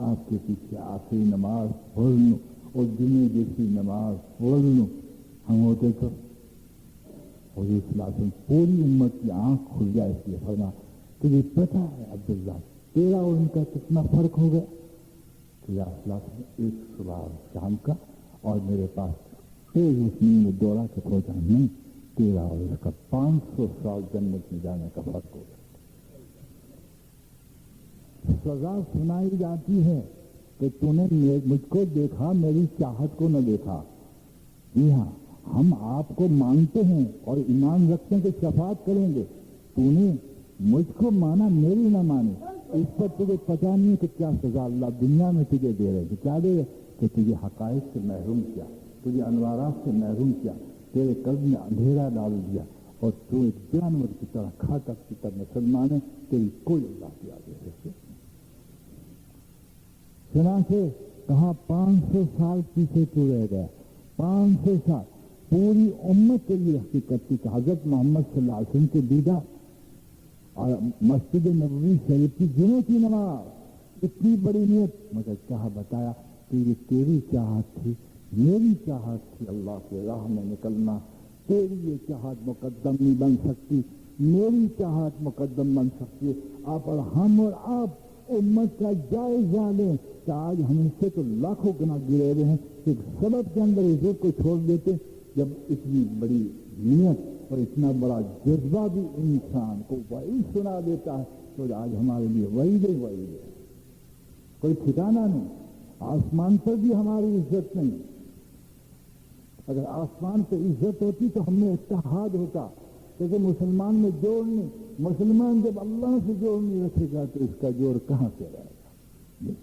آپ کے پیچھے آخری نماز پڑھ لوں اور جمعے جیسی نماز پڑھ لوں۔ ہم ہوتے تو حضور صلی اللہ علیہ وسلم پوری امت کی آنکھ کھل جائے، اس لیے فرما تجھے پتہ ہے عبداللہ تیرا اور ان کا کتنا فرق ہو گیا؟ کہ یا اللہ ایک صبح اور شام کا، اور میرے پاس تیز روشنی میں دوڑا کے پہنچا نہیں، تیرا اور اس کا 500 سال جنت میں جانے کا فرق ہو گیا۔ سزا سنائی جاتی ہے کہ تو نے مجھ کو دیکھا، میری چاہت کو نہ دیکھا۔ جی ہاں، ہم آپ کو مانتے ہیں اور ایمان رکھتے ہیں کہ شفاعت کریں گے، تو نے مجھ کو مانا، میری نہ مانی۔ اس پر تجھے پتہ نہیں ہے کہ کیا سزا اللہ دنیا میں تجھے دے رہے، کیا دے رہے؟ کہ تجھے حقائق سے محروم کیا، تجھے انوارات سے محروم کیا، تیرے قلب میں اندھیرا ڈال دیا، اور تو ایک جانور کی طرح کھاتا پیتا مسلمان ہے، تیری کوئی اللہ کی عادت ہے۔ چنانچہ کہاں 500 سال پیچھے تو رہ گیا، 500 سال پوری امت کے لیے حقیقت کی کہ حضرت محمد صلی اللہ علیہ وسلم کے دیدار اور مسجد نبوی شریف کی جمعے کی نماز، اتنی بڑی نیت، مگر کہا بتایا کہ یہ تیری چاہت تھی، میری چاہت تھی اللہ کے راہ میں نکلنا، تیری یہ چاہت مقدم نہیں بن سکتی، میری چاہت مقدم بن سکتی ہے۔ آپ اور ہم اور آپ امت کا جائزہ لیں کہ آج ہم سے تو لاکھوں گنا گرے ہوئے ہیں، ایک سبب کے اندر عزت کو چھوڑ دیتے، جب اتنی بڑی نیت اور اتنا بڑا جذبہ بھی انسان کو وعید سنا دیتا ہے، تو آج ہمارے لیے وعید ہے، کوئی ٹھکانہ نہیں۔ آسمان پر بھی ہماری عزت نہیں، اگر آسمان پہ عزت ہوتی تو ہم میں اتحاد ہوتا، کیونکہ مسلمان میں جوڑ نہیں، مسلمان جب اللہ سے جوڑ نہیں رکھے گا تو اس کا جوڑ کہاں سے رہے گا؟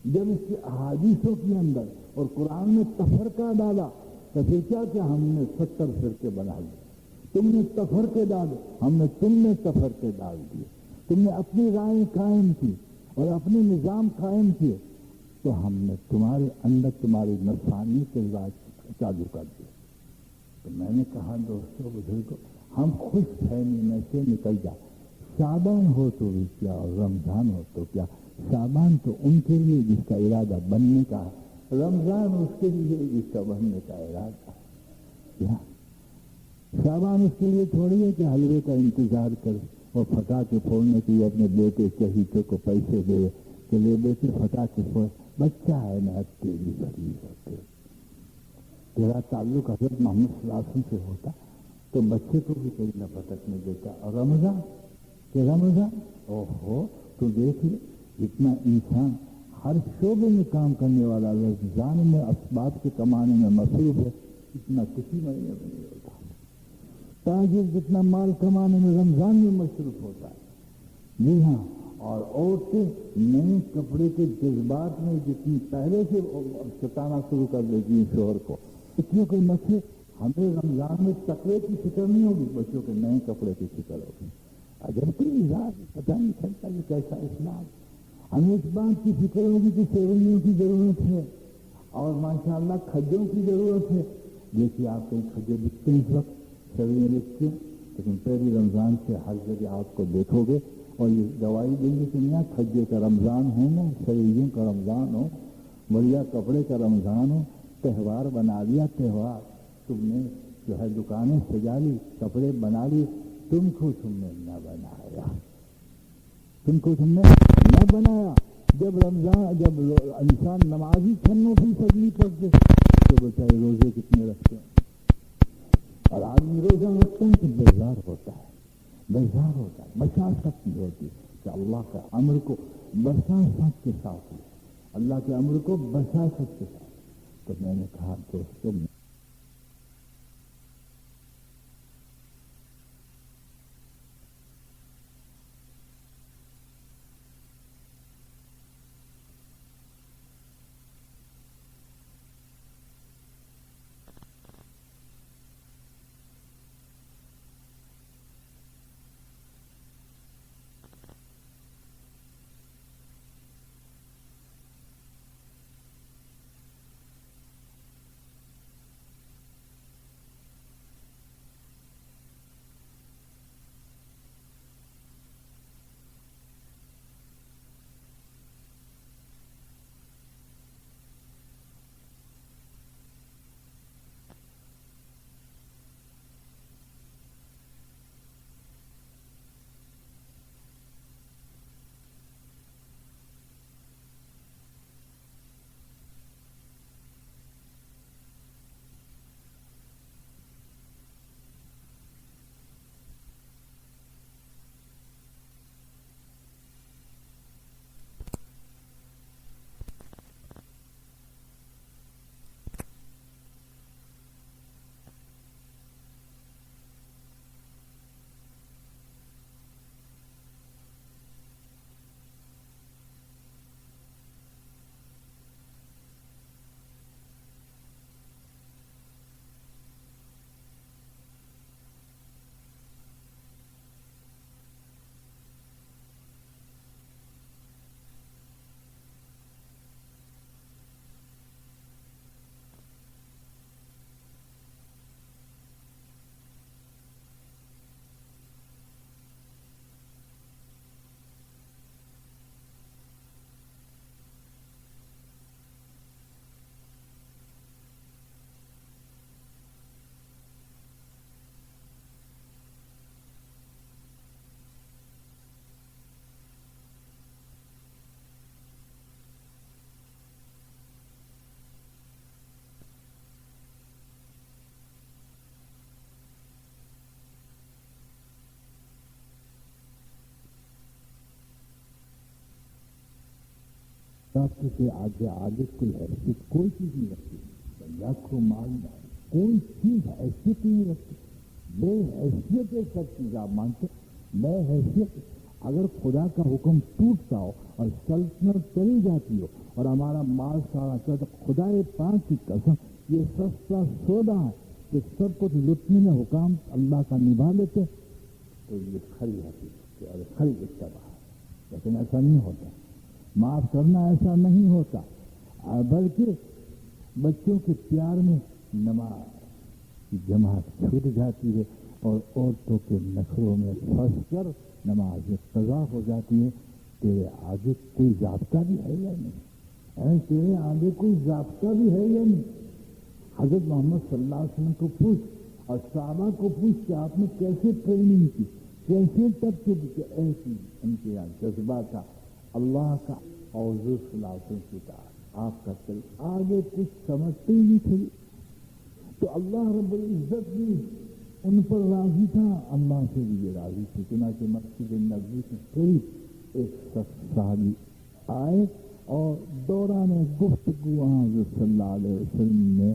جب اس کی احادیثوں کے اندر اور قرآن میں تفرقہ ڈالا تو پھر کیا کہ ہم نے 70 فرقے بنا دیے، تم نے تفرقے ڈالے، ہم نے تم نے تفرقے ڈال دیے، تم نے اپنی رائے قائم کی اور اپنے نظام قائم کیے، تو ہم نے تمہارے اندر تمہاری نفسانی کے رواج چالو کر دیے۔ تو میں نے کہا دوستو بزرگوں، ہم خوش فہمی میں سے نکل جا، شعبان ہو تو بھی کیا اور رمضان ہو تو کیا۔ شعبان تو ان کے لیے جس کا ارادہ بننے کا ہے، رمضان اس کے لیے جس کا بننے کا ارادہ ہے۔ شعبان اس کے لیے تھوڑی ہے کہ حلوے کا انتظار کرے اور پٹاخے پھوڑنے کے لیے اپنے بیٹے چہیتے کو پیسے دے کہ لے بیٹے پٹاخے پھوڑ، بچہ ہے نا تیری بڑی ہوتے، تیرا تعلق حضرت محمد صلی اللہ علیہ وسلم سے ہوتا تو بچے کو بھی کوئی نہ پٹکنے دیتا۔ اور رمضان کہ رمضان اوہو، تو دیکھ لے اتنا انسان ہر شعبے میں کام کرنے والا رمضان میں اسباب کے کمانے میں مصروف ہے، اتنا کسی مہینے میں نہیں ہوتا۔ تاجر جتنا مال کمانے میں رمضان میں مصروف ہوتا ہے، جی ہاں، اور عورتیں نئے کپڑے کے جذبات میں جتنی پہلے سے ستانا شروع کر دیتی ہیں شوہر کو، اتنے کوئی مسئلے ہمیں رمضان میں تقوی کی فکر نہیں ہوگی، بچوں کے نئے کپڑے کی فکر ہوگی۔ اگر کوئی مزاج پتہ نہیں چلتا کہ کیسا اسلام، ہمیں اس بات کی فکر ہوگی کہ سیویوں کی ضرورت ہے اور ماشاءاللہ کھجوں کی ضرورت ہے۔ دیکھیے آپ کہیں کھجے بکتے ہیں اس وقت، سیویاں بکتے ہیں، لیکن پہلی رمضان سے ہر جگہ آپ کو دیکھو گے اور یہ دوائی دیں گے کہ میاں کھجے کا رمضان ہو نا، سیویوں کا رمضان ہو، بڑھیا کپڑے کا رمضان ہو، تہوار بنا لیا، تہوار تم نے جو ہے دکانیں سجا لی، کپڑے بنا لی، تم کو تم نے نہ بنایا، تم کو تم نے نہ بنایا۔ جب رمضان، جب انسان نمازی 96% پڑھتے تو بتائے روزے کتنے رکھتے ہیں؟ اور آدمی روزہ رکھتا ہے تو بیزار ہوتا ہے بشاشت ہوتی ہے کہ اللہ کا امر کو بشاشت کے ساتھ لے، اللہ کے امر کو بشاشت کے ساتھ۔ تو میں نے کہا دوستوں، کے آگے کوئی حیثیت کوئی چیز نہیں رکھتی، لاکھوں مال کوئی چیز حیثیت نہیں رکھتی، بے حیثیت سب چیز آپ مانتے، بے حیثیت۔ اگر خدا کا حکم ٹوٹتا ہو اور سلطنت چلی جاتی ہو اور ہمارا مال سارا چلتا، خدا پاک کی قسم یہ سستا سودا ہے کہ سب کچھ لٹنے میں حکام اللہ کا نبھا لیتے، تو یہ کھری حقیقت اور کھری اتباع ہے۔ لیکن ایسا نہیں ہوتا، معاف کرنا ایسا نہیں ہوتا، بلکہ بچوں کے پیار میں نماز کی جماعت چھوٹ جاتی ہے اور عورتوں کے نخروں میں پھنس کر نماز قضا ہو جاتی ہے۔ تیرے آگے کوئی ضابطہ بھی ہے یا نہیں؟ تیرے آگے کوئی ضابطہ بھی ہے یا نہیں؟ حضرت محمد صلی اللہ علیہ وسلم کو پوچھ اور صحابہ کو پوچھ کہ آپ نے کیسے ٹریننگ کی، کیسے ترتیب کی؟ ایسی ان کے یہاں جذبہ تھا اللہ کا اور حضور صلی اللہ علیہ وسلم کی اطاعت، آپ کا دل آگے کچھ سمجھتے ہی نہیں تھے۔ تو اللہ رب العزت بھی ان پر راضی تھا، اللہ سے بھی یہ راضی تھی۔ چنانچہ مسجد نبوی کے قریب ایک شخص صحابی آئے اور دوران گفتگو حضرت صلی اللہ علیہ وسلم نے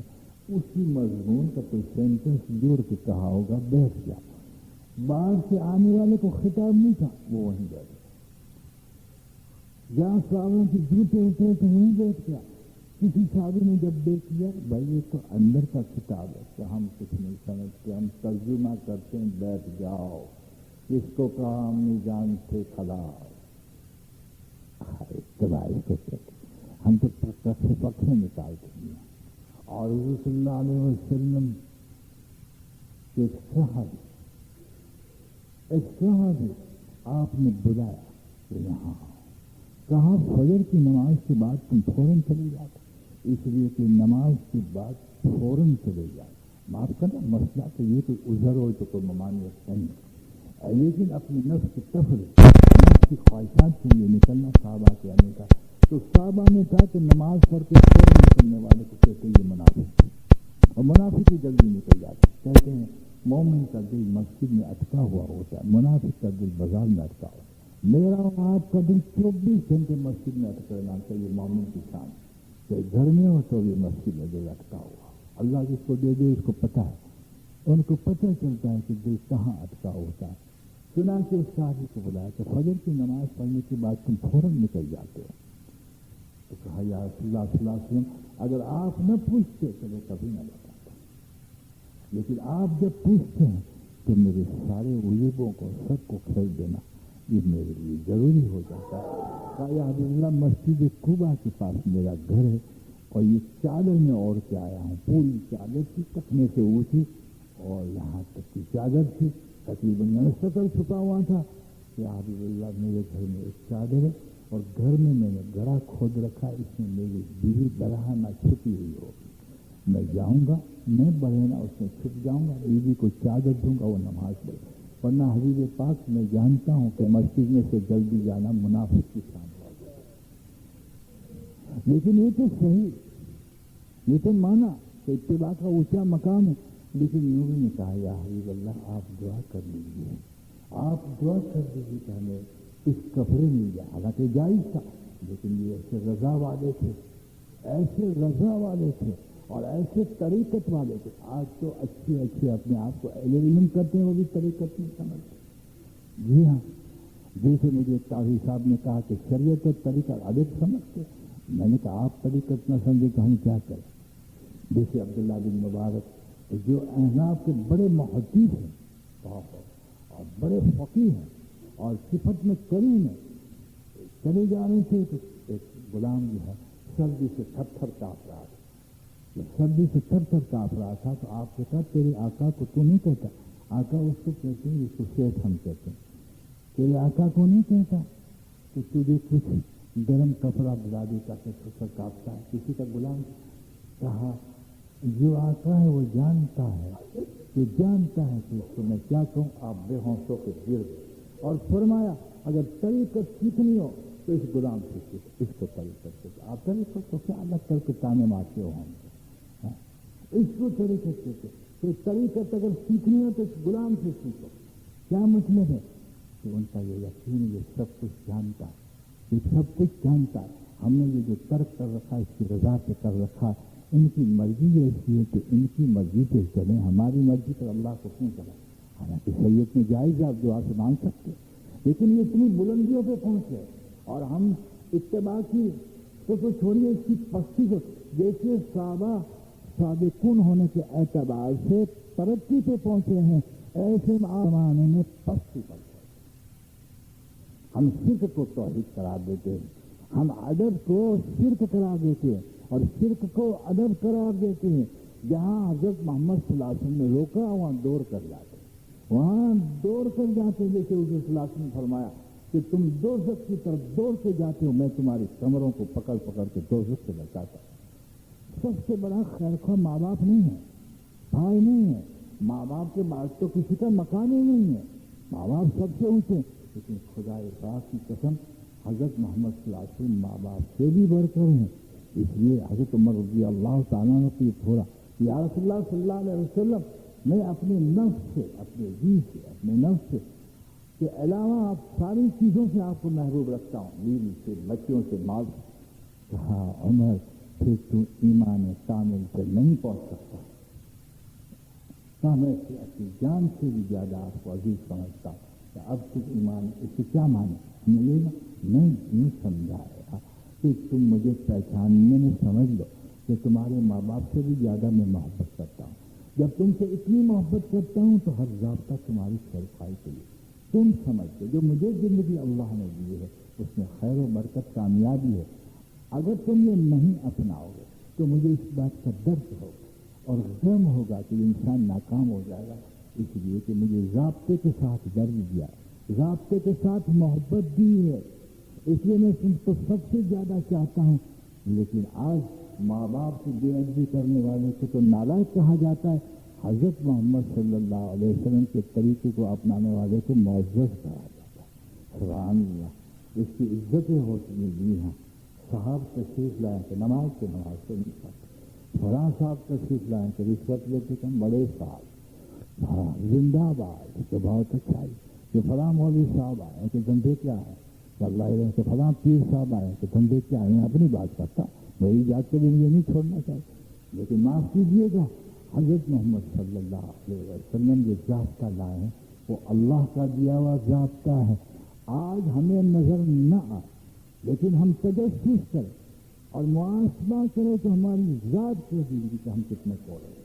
اسی مضمون کا کوئی سینٹنس جوڑ کے کہا ہوگا، بیٹھ گیا۔ باہر سے آنے والے کو خطاب نہیں تھا، وہ وہیں بیٹھ گیا۔ جہاں صحابوں کے جوتے اترے تو وہیں بیٹھ گیا۔ کسی صحابی نے جب دیکھ لیا، بھائی یہ تو اندر کا کتاب ہے کہ ہم کچھ نہیں سمجھتے، ہم ترجمہ کرتے ہیں، بیٹھ جاؤ، اس کو کہا ہم نہیں جانتے، خلاص اتباع اس کو کہتے، ہم تو پکھے نکالتے ہیں۔ اور حضور صلی اللہ علیہ وسلم کے صحابی آپ نے بلایا کہ یہاں کہا فجر کی نماز کے بعد تم فوراً چلے جاتے، اس لیے کہ نماز کے بعد فوراً چلے جائے۔ معاف کرنا مسئلہ تو یہ کوئی عذر ہو تو کوئی ممانعت نہیں، لیکن اپنی نفس کی تفریح، نفس کی خواہشات کے لیے نکلنا صحابہ کے آنے کا، تو صحابہ نے کہا کہ نماز پڑھ کے فوراً نکلنے والے کو کہتے یہ منافق، اور منافق کی جلدی نکل جاتے، کہتے ہیں مومن کا دل مسجد میں اٹکا ہوا ہوتا ہے، منافق کا دل بازار میں اٹکا ہوا ہے۔ میرا اور آپ کا دل 24 گھنٹے مسجد میں اٹکا رہنا چاہیے، مومن کی شان، کہ گھر میں ہو تو بھی مسجد میں دل اٹکا ہوا۔ اللہ جس کو دے دے اس کو پتہ ہے، ان کو پتہ چلتا ہے کہ دل کہاں اٹکا ہوتا ہے۔ چنانچہ اس صحابی کو بلایا کہ فجر کی نماز پڑھنے کے بعد تم فوراً نکل جاتے ہو، تو کہا یا رسول اللہ صلی اللہ علیہ وسلم اگر آپ نہ پوچھتے تو میں کبھی نہ بتاتا، لیکن آپ جب پوچھتے ہیں تو میرے سارے وجوبوں کو سب کو کھول دینا یہ میرے لیے ضروری ہو جاتا ہے۔ کہا یا حبیب اللہ مسجد قباء کے پاس میرا گھر ہے اور یہ چادر میں اوڑھ کے آیا ہوں، پوری چادر تھی ٹکنے سے اونچی اور یہاں تک کی چادر تھی، تقریباً شکل چھپا ہوا تھا۔ یا حبیب اللہ میرے گھر میں ایک چادر ہے اور گھر میں نے گڑھا کھود رکھا، اس میں میری بیوی برہنہ چھپی ہوئی ہوگی، میں جاؤں گا میں برہنہ اس میں چھپ جاؤں گا، بیوی کو چادر دوں گا وہ نماز پڑھے، ورنہ حبیب پاک میں جانتا ہوں کہ مسجد میں سے جلدی جانا منافق کی شان ہو جائے۔ لیکن یہ تو صحیح، یہ تو مانا کہ اتباع کا اونچا مقام ہے، لیکن نبی نے کہا یا حبیب اللہ آپ دعا کر لیجیے، آپ دعا کر دیجیے کہ ہمیں اس کپڑے مل جائے۔ حالانکہ جائز تھا، لیکن یہ ایسے رضا والے تھے، ایسے رضا والے تھے اور ایسے طریقت والے تھے۔ آج تو اچھے اچھے اپنے آپ کو علم کرتے ہیں، وہ بھی طریقت نہیں سمجھتے۔ جی ہاں، جیسے مجھے قاضی صاحب نے کہا کہ شریعت اور طریقہ الگ سمجھتے، میں نے کہا آپ طریقت نہ سمجھے تو ہم کیا کریں۔ جیسے عبداللہ بن مبارک جو احناف کے بڑے محدث ہیں بہت اور بڑے فقیہ ہیں اور صفت میں کریم ہے، چلے جا رہے تھے تو ایک غلام جو ہے سردی سے تھر تھر کانپ رہا تھا، جب سردی سے تھر تھر کانپ رہا تھا تو آپ کہتا تیرے آقا کو تو نہیں کہتا، آقا اس کو کہتے ہیں جس کو شیخ ہم کہتے ہیں، تیرے آقا کو نہیں کہتا تو تجھے کچھ گرم کپڑا دلا دیتا کہ تھر تھر کانپتا ہے۔ کسی کا غلام کہا جو آقا ہے وہ جانتا ہے، جو جانتا ہے کہ اس کو میں کیا کہوں، آپ بے ہوشوں کے گر گئے اور فرمایا اگر طریقت سیکھنی ہو تو اس غلام سے سیکھ، اس کو طریقت سیکھ۔ آپ طریقت کو کیا الگ کر کے تانے مارتے ہو ہم کو، اس کو طریقت سیکھو، تو طریقت اگر سیکھنی ہو تو اس غلام سے سیکھو۔ کیا مطلب ہے کہ ان کا یہ یقین یہ سب کچھ جانتا ہے، یہ سب کچھ جانتا ہے، ہم نے یہ جو ترک کر رکھا اس کی رضا پہ کر رکھا، ان کی مرضی ایسی ہے کہ ان کی مرضی پہ چلیں، ہماری مرضی پر اللہ کو کیوں چلائیں۔ حالانکہ شریعت میں جائز ہے، آپ دعا سے مانگ سکتے، لیکن یہ اتنی بلندیوں پہ پہنچے اور ہم اتباع کی تو چھوڑیے اس کی پستی کو، جیسے صحابہ سابقون ہونے کے اعتبار سے ترقی پہ پہنچے ہیں، ایسے زمانے میں پستی پر پہنچے۔ ہم شرک کو توحید قرار دیتے ہیں، ہم ادب کو شرک قرار دیتے ہیں اور شرک کو ادب قرار دیتے ہیں۔ جہاں حضرت محمد صلی اللہ علیہ وسلم نے روکا وہاں دور کر جاتے، وہاں دور کر جاتے، جیسے حضور صلی اللہ علیہ وسلم نے فرمایا کہ تم دوزخ کی طرف دوڑ کے جاتے ہو، میں تمہاری کمروں کو پکڑ پکڑ کے دوزخ سے بچاتا ہوں۔ سب سے بڑا خیر خواہ ماں باپ نہیں ہے، بھائی نہیں ہے، ماں باپ کے بعد تو کسی کا مکان ہی نہیں ہے، ماں باپ سب سے اونچے، لیکن خدا پاک کی قسم حضرت محمد صلی اللہ علیہ وسلم ماں باپ سے بھی بڑھ کر ہیں۔ اس لیے حضرت عمر رضی اللہ تعالیٰ نے یہ تھوڑا یا رسول اللہ صلی اللہ علیہ وسلم میں اپنے نفس سے، اپنے جی سے، اپنے نفس سے کے علاوہ آپ ساری چیزوں سے آپ کو محروب رکھتا ہوں، بیوی سے، بچوں سے، مال سے۔ کہا عمر پھر تو ایمان کامل سے نہیں پہنچ سکتا، میں سے اپنی جان سے بھی زیادہ آپ کو عزیز سمجھتا ہوں، کہ اب تک ایمان اس سے کیا مانے نہیں یوں سمجھایا کہ تم مجھے پہچاننے میں سمجھ لو کہ تمہارے ماں باپ سے بھی زیادہ میں محبت کرتا ہوں۔ جب تم سے اتنی محبت کرتا ہوں تو ہر ضابطہ تمہاری خیرخواہی کے لیے، تم سمجھتے جو مجھے زندگی اللہ نے دی ہے اس میں خیر و برکت کامیابی ہے، اگر تم یہ نہیں اپناؤ گے تو مجھے اس بات کا درد ہوگا اور غم ہوگا کہ انسان ناکام ہو جائے گا، اس لیے کہ مجھے ضابطے کے ساتھ درد دیا، ضابطے کے ساتھ محبت دی ہے، اس لیے میں تم کو سب سے زیادہ چاہتا ہوں۔ لیکن آج ماں باپ کی بے ادبی کرنے والے کو تو نالائق کہا جاتا ہے، حضرت محمد صلی اللہ علیہ وسلم کے طریقے کو اپنانے والے کو معزز کہا جاتا ہے۔ سبحان اللہ، اس کی عزتیں ہوتی ہیں۔ جی ہاں، صاحب تشریف لائیں کہ نماز کے نماز سے نہیں پڑھتے، فلاں صاحب تشریف لائیں کہ رشوت لیتے کم بڑے صاحب، ہاں زندہ باد تو بہت اچھا ہے کہ فلاں مولوی صاحب آئے کہ دھندے کیا ہے، اللہ کہ فلاں پیر صاحب آئے کہ دھندے کیا ہے. میں اپنی بات کرتا، میری ذات کو بھی مجھے نہیں چھوڑنا چاہیے. لیکن معاف کیجیے گا، حضرت محمد صلی اللہ علیہ وسلم جو ضابطہ لائے ہیں وہ اللہ کا دیا ہوا ضابطہ ہے. آج ہمیں نظر نہ آئے لیکن ہم تجسس کریں اور محاسبہ کریں تو ہماری ذات کہہ دے گی کہ ہم کتنے کوڑے ہیں،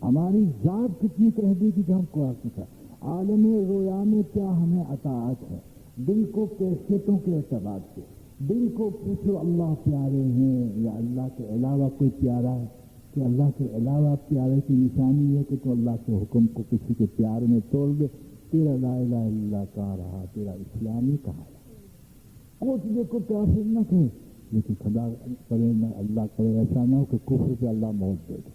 ہماری ذات کتنی کہہ دے گی کہ ہم کوڑا کتا. عالم رویا میں کیا ہمیں عطاعت ہے، دل کو کیفیتوں کے اعتبار سے دل کو پوچھو اللہ پیارے ہیں یا اللہ کے علاوہ کوئی پیارا ہے، کہ اللہ کے علاوہ پیارے کی نشانی ہے کہ تو اللہ کے حکم کو کسی کے پیار میں توڑ دے. تیرا لا الہ الا اللہ کہاں رہا، تیرا اسلامی کہاں رہا. وہ تجھے کو کافر نہ کہے، لیکن خدا کرے نہ اللہ کرے ایسا نہ ہو کہ کفر پہ اللہ موت دے دے،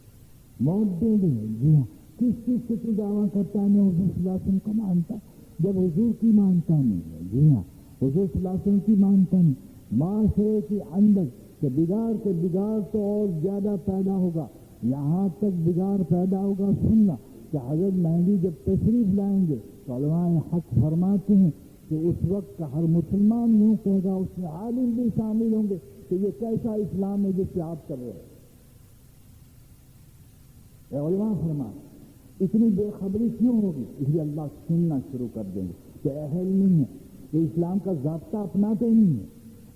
موت دے دے. جی ہاں، کس چیز سے تو دعویٰ کرتا ہے میں حضور صلی اللہ علیہ وسلم کو مانتا جب حضور کی مانتا نہیں ہے. جی ہاں، حضور صلی اللہ علیہ وسلم کی مانتا نہیں. معاشرے کے اندر کہ بگاڑ تو اور زیادہ پیدا ہوگا. یہاں تک بگاڑ پیدا ہوگا سننا کہ حضرت مہدی جب تشریف لائیں گے تو علماء حق فرماتے ہیں کہ اس وقت کا ہر مسلمان یوں کہے گا، اس میں عالم بھی شامل ہوں گے کہ یہ کیسا اسلام ہے جس سے آپ کر رہے ہیں. علماء فرماتے اتنی بے خبری کیوں ہوگی؟ اس لیے اللہ سننا شروع کر دیں گے کہ اہل نہیں ہے، کہ اسلام کا ضابطہ اپناتے ہی نہیں ہے.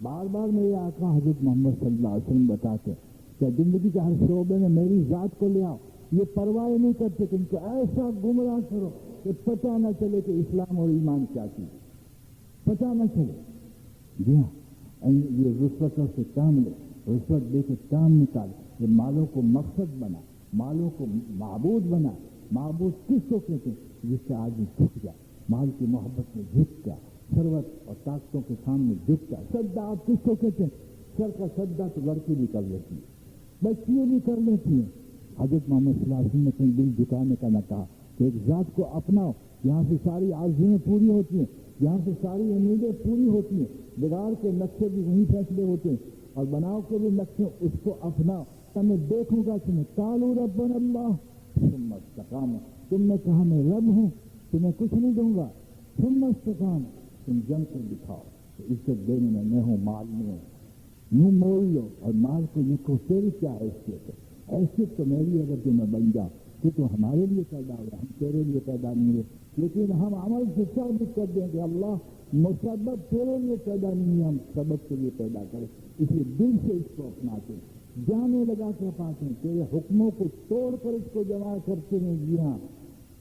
بار بار میرے آقا حضرت محمد صلی اللہ علیہ وسلم بتاتے کہ زندگی کے ہر شعبے میں میری ذات کو لے آؤ. یہ پرواہ نہیں کرتے کہ ان کو ایسا گمراہ کرو کہ پتہ نہ چلے کہ اسلام اور ایمان کیا چیز، پتہ نہ چلے. جی ہاں، یہ رشوتوں سے کام لے، رشوت دے کے کام نکالے، یہ مالوں کو مقصد بنا، مالوں کو معبود بنا. معبود کس کو کہتے ہیں؟ جس سے آدمی جھک جائے، مال کی محبت میں جھک جائے، ثروت اور طاقتوں کے سامنے جھک جائے. سجدہ آپ کس کو کہتے ہیں؟ سر کا سجدہ تو لڑکی بھی کر لیتی ہے، بچیاں بھی کر لیتی ہیں. حضرت محمد صلی اللہ علیہ وسلم نے کہیں دل جھکانے کا نہ کہا کہ ایک ذات کو اپناؤ، یہاں سے ساری آرزویں پوری ہوتی ہیں، یہاں سے ساری امیدیں پوری ہوتی ہیں. بگاڑ کے نقشے بھی وہیں فیصلے ہوتے ہیں اور بناؤ کے بھی نقشے، اس کو اپناؤ. تب میں دیکھوں گا تمہیں قالوا ربنا اللہ ثم استقاموا، تم نے کہا میں رب ہوں، تمہیں کچھ نہیں دوں گا. ثم استقاموا، تم جم کر دکھاؤ تو عزت دینے میں ہوں، مال میں ہوں. یوں موڑ لو اور مال کو لکھو، تیری کیا حیثیت ہے؟ حیثیت تو میری اگر کہ میں بن جاؤں تو ہمارے لیے پیدا ہوا، ہم تیرے لیے پیدا نہیں ہوئے. لیکن ہم عمل سے ثابت کر دیں کہ اللہ مسبب تیرے لیے پیدا نہیں ہے، ہم سبب کے لیے پیدا کریں. اس لیے دل سے اس کو اپناتے ہیں، جانے لگا کر پاتے ہیں، تیرے حکموں کو توڑ کر اس کو جمع کرتے ہیں. جی ہاں،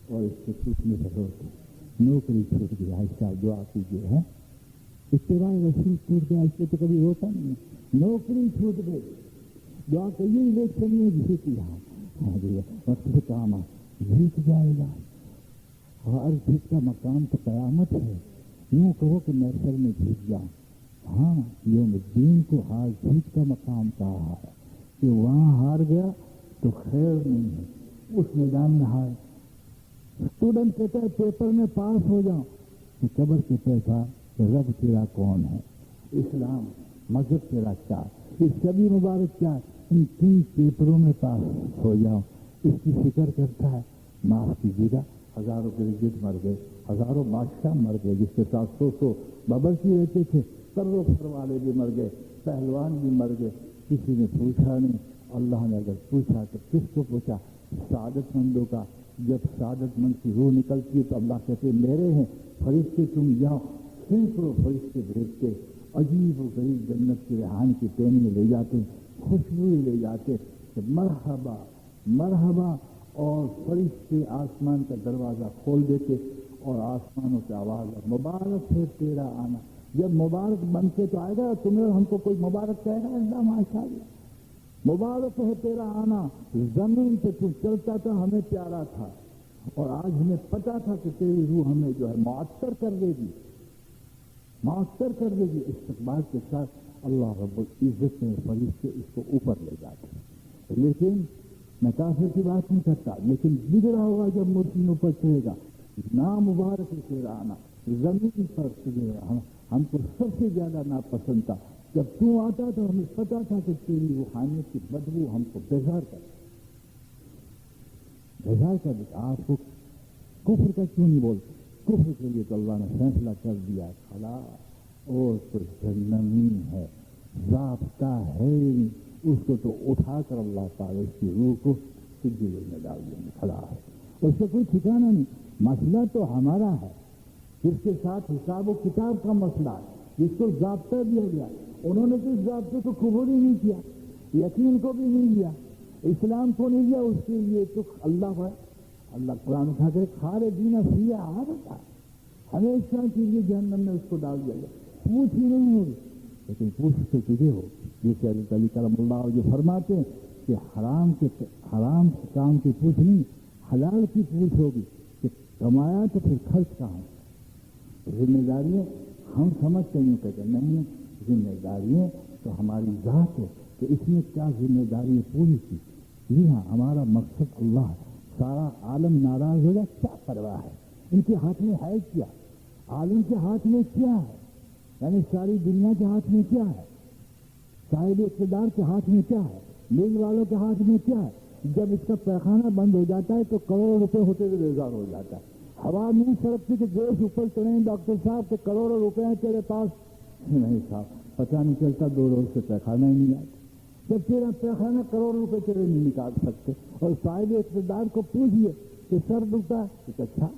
اور اس کو ٹوٹنے سے روکتے. نوکری چھوٹ گئی، ایسا دعا کیجیے ہے اتباع رسول ٹوٹ گیا، اس کو تو کبھی ہوتا نہیں ہے. نوکری چھوٹ گئی، دعا کریے الیکشن میں جیت گیا، وقت سے کام جیت جائے گا. ہر جیت کا مقام تو قیامت ہے. یوں کہو کہ میں سر میں جیت جاؤں. ہاں، یوم الدین کو ہار جیت کا مقام کہا ہے کہ وہاں ہار گیا تو خیر نہیں ہے، اس میدان میں ہار. اسٹوڈنٹ کہتا ہے پیپر میں پاس ہو جاؤں کہ قبر کے پیسہ رب تیرا کون ہے، اسلام مذہب تیرا کیا، یہ سبھی مبارک کیا ہے، ان 3 پیپروں میں پاس ہو جاؤں. اس کی فکر کرتا ہے. معاف کیجیے گا، ہزاروں گریجویٹ مر گئے، ہزاروں بادشاہ مر گئے جس کے ساتھ 100 باورچی رہتے تھے، کروڑوں گھر والے بھی مر گئے، پہلوان بھی مر گئے. کسی نے پوچھا نہیں. اللہ نے اگر پوچھا تو کس کو پوچھا؟ سعادت مندوں کا. جب سعادت مند کی روح نکلتی ہے تو اللہ کہتے میرے ہیں، فرشتے تم جاؤ. سینکڑوں فرشتے بھیجتے، عجیب و غریب جنت کی ریحان کی ٹہنیاں لے جاتے، خوشبو لے جاتے کہ مرحبا مرحبا. اور فرشتے آسمان کا دروازہ کھول دیتے اور آسمانوں سے آواز ہے مبارک ہے تیرا آنا. جب مبارک بن کے تو آئے گا تمہیں اور ہم کو کوئی مبارک کہے گا؟ اللہ ماشاء اللہ مبارک ہے تیرا آنا. زمین پہ تو چلتا تھا، ہمیں پیارا تھا، اور آج ہمیں پتا تھا کہ تیری روح ہمیں جو ہے معطر کر دے گی، معطر کر دے گی. استقبال کے ساتھ اللہ رب العزت نے فرشتے اس کو اوپر لے جاتے. لیکن میں کافر کی بات نہیں کرتا، لیکن بگڑا ہوا جب مرسی اوپر چڑھے گا، نام مبارک ہے تیرا آنا. زمین پر تجھے ہم کو سب سے زیادہ ناپسند تھا. جب تو آتا تو ہمیں پتا تھا کہ تیری روحانیت کی بدبو ہم کو بیزار کر. اظہار کر دیا آپ کو کفر کا کیوں نہیں بولتے؟ کفر کے لیے تو اللہ نے فیصلہ کر دیا کھلا اور تو جہنمی ہے، ضابطہ ہے نہیں، اس کو تو اٹھا کر اللہ تعالیٰ اس کی روح کو سجدے میں ڈال دیں گے، کھڑا ہے، اس سے کوئی ٹھکانا نہیں۔ مسئلہ تو ہمارا ہے، جس کے ساتھ حساب و کتاب کا مسئلہ ہے، جس کو ضابطہ دیا گیا، انہوں نے تو اس ضابطے کو قبول ہی نہیں کیا، یقین کو بھی نہیں لیا، اسلام کو نہیں لیا، اس کے لیے تو اللہ ہے، اللہ قرآن اٹھا کر خالدین فیہا ابدا، ہمیشہ کے لیے جہنم میں اس کو ڈال دیا گیا، پوچھ ہی نہیں ہوگی، لیکن پوچھ تو تجھے ہو، جیسے حضرت علی کرم اللہ جو فرماتے ہیں کہ حرام کے کام کی پوچھ نہیں، حلال کی پوچھ ہوگی کہ کمایا تو پھر خرچ کہاں۔ ذمہ داریاں ہم سمجھتے ہیں کہتے نہیں، ذمہ داریاں تو ہماری ذات ہے کہ اس نے کیا ذمہ داری پوری کی۔ جی ہاں، ہمارا مقصد اللہ ہے، سارا عالم ناراض ہو جائے کیا پرواہ ہے، ان کے ہاتھ میں ہے کیا، عالم کے ہاتھ میں کیا ہے، یعنی ساری دنیا کے ہاتھ میں کیا ہے، صاحب اقتدار کے ہاتھ میں کیا ہے، لیگ والوں کے ہاتھ میں کیا ہے۔ جب اس کا پیخانہ بند ہو جاتا ہے تو کروڑوں روپے ہوتے ہوئے بیزار ہو جاتا ہے، ہوا نہیں سڑکتی کہ گوشت اوپر چڑھیں ڈاکٹر صاحب کہ کروڑوں روپے ہیں تیرے پاس، نہیں صاحب پتہ نہیں چلتا 2 روز سے پیخانہ ہی نہیں آتا، جب تیرا پیخانہ کروڑوں روپے تیرے نہیں نکال سکتے۔ اور صاحب اقتدار کو پوچھئے کہ سر دکھتا ہے کہ اچھا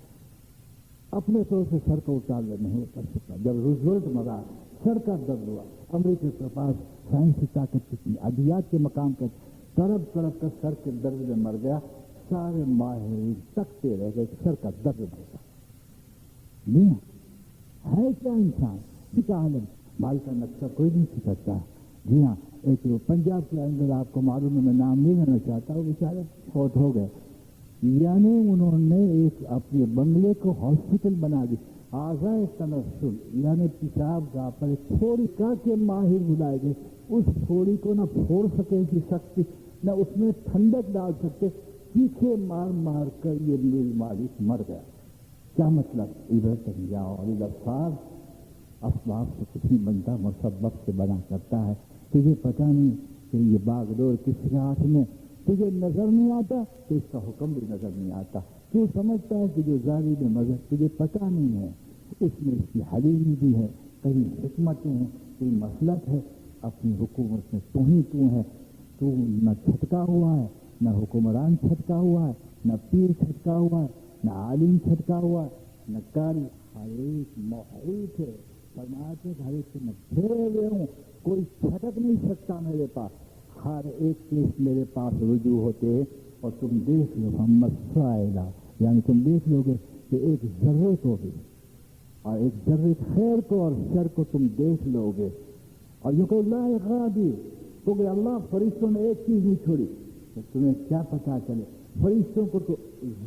اپنے طور سے سر کو اتار نہیں کر سکتا۔ جب روزولٹ مرا سر کا درد ہوا، امریکہ کے پاس سائنسی طاقت کتنی، ادویات کے مقام پر تڑپ تڑپ کر سر کے درد میں مر گیا، سارے ماہرین تکتے رہ گئے، سر کا درد مر گیا۔ نہیں ہے کیا انسان، کیا عالم، مال کا نقشہ کوئی نہیں سکھاتا۔ جی ہاں، ایک پنجاب کے اندر آپ کو معلوم ہے، میں نام نہیں لینا چاہتا، وہ بیچارے فوت ہو گئے، یعنی انہوں نے ایک اپنے بنگلے کو ہاسپٹل بنا دی، اعضائے تناسل یعنی پیشاب کا پر تھوڑی کا کے ماہر بلائے گئے، اس تھوڑی کو نہ پھوڑ سکے کی سختی، نہ اس میں ٹھنڈک ڈال سکتے، چیخے مار مار کر یہ میری مالک مر گیا۔ کیا مطلب، عبرت یا اور الابصار، اسباب سے کچھ نہیں بنتا، مسبب سے بنا کرتا ہے۔ تجھے پتہ نہیں کہ یہ باغ ڈور کس کے ہاتھ میں، تجھے نظر نہیں آتا تو اس کا حکم بھی نظر نہیں آتا، تو سمجھتا ہے کہ جو ظالم مذہب تجھے پتہ نہیں ہے، اس میں اس کی حلیمی بھی ہے، کہیں حکمتیں ہیں، کہیں مسلک ہے، اپنی حکومت میں تو ہی تو ہے، تو نہ چھٹکا ہوا ہے، نہ حکمران چھٹکا ہوا ہے، نہ پیر چھٹکا ہوا ہے، نہ عالم چھٹکا ہوا ہے، نہ کاری، ہر ایک محیط ہے، فرماتے ہر ایک سے میں گھیرے ہوئے ہوں، کوئی چھٹک نہیں سکتا میرے پاس، ہر ایک کیس میرے پاس رجوع ہوتے ہیں۔ اور تم دیکھ لو محمد سائلہ، یعنی تم دیکھ لو گے کہ ایک ذرے کو بھی، اور ایک ذرے خیر کو اور شر کو تم دیکھ لو گے، اور یہ کہ اللہ غادر، تو کہ اللہ فرشتوں نے ایک چیز نہیں چھوڑی، تو تمہیں کیا پتا چلے، فرشتوں کو تو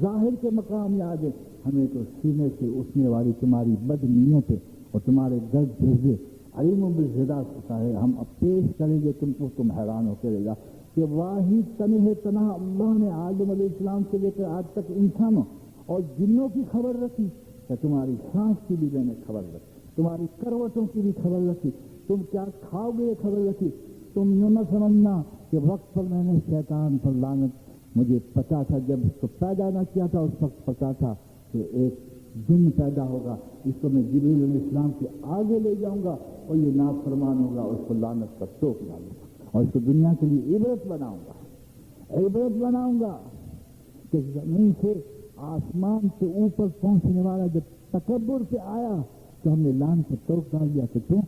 ظاہر کے مقام یاد ہے، ہمیں تو سینے سے اٹھنے والی تمہاری بد نیت ہے اور تمہارے درد جذبے علیم بالذات ہوتا ہے، ہم اب پیش کریں گے تم کو، تم حیران ہو کے رہے گا کہ واحد تنہا اللہ نے آدم علیہ السلام سے لے کر آج تک انسانوں اور جنوں کی خبر رکھی، کہ تمہاری سانس کی بھی میں نے خبر رکھی، تمہاری کروٹوں کی بھی خبر رکھی، تم کیا کھاؤ گے یہ خبر رکھی۔ تم یوں نہ سمجھنا کہ وقت پر میں نے شیطان پر لعنت، مجھے پتا تھا جب اس کو پیدا نہ کیا تھا، اس وقت پتا تھا کہ ایک جن پیدا ہوگا، اس کو میں جبریل علیہ السلام کے آگے لے جاؤں گا اور یہ نافرمان ہوگا، اس کو لعنت کا ٹوک ڈالوں گا اور اس کو دنیا کے لیے عبرت بناؤں گا کہ زمین سے آسمان سے اوپر پہنچنے والا جب تکبر سے آیا تو ہم نے لعنت کا ٹوک ڈال دیا کہ تم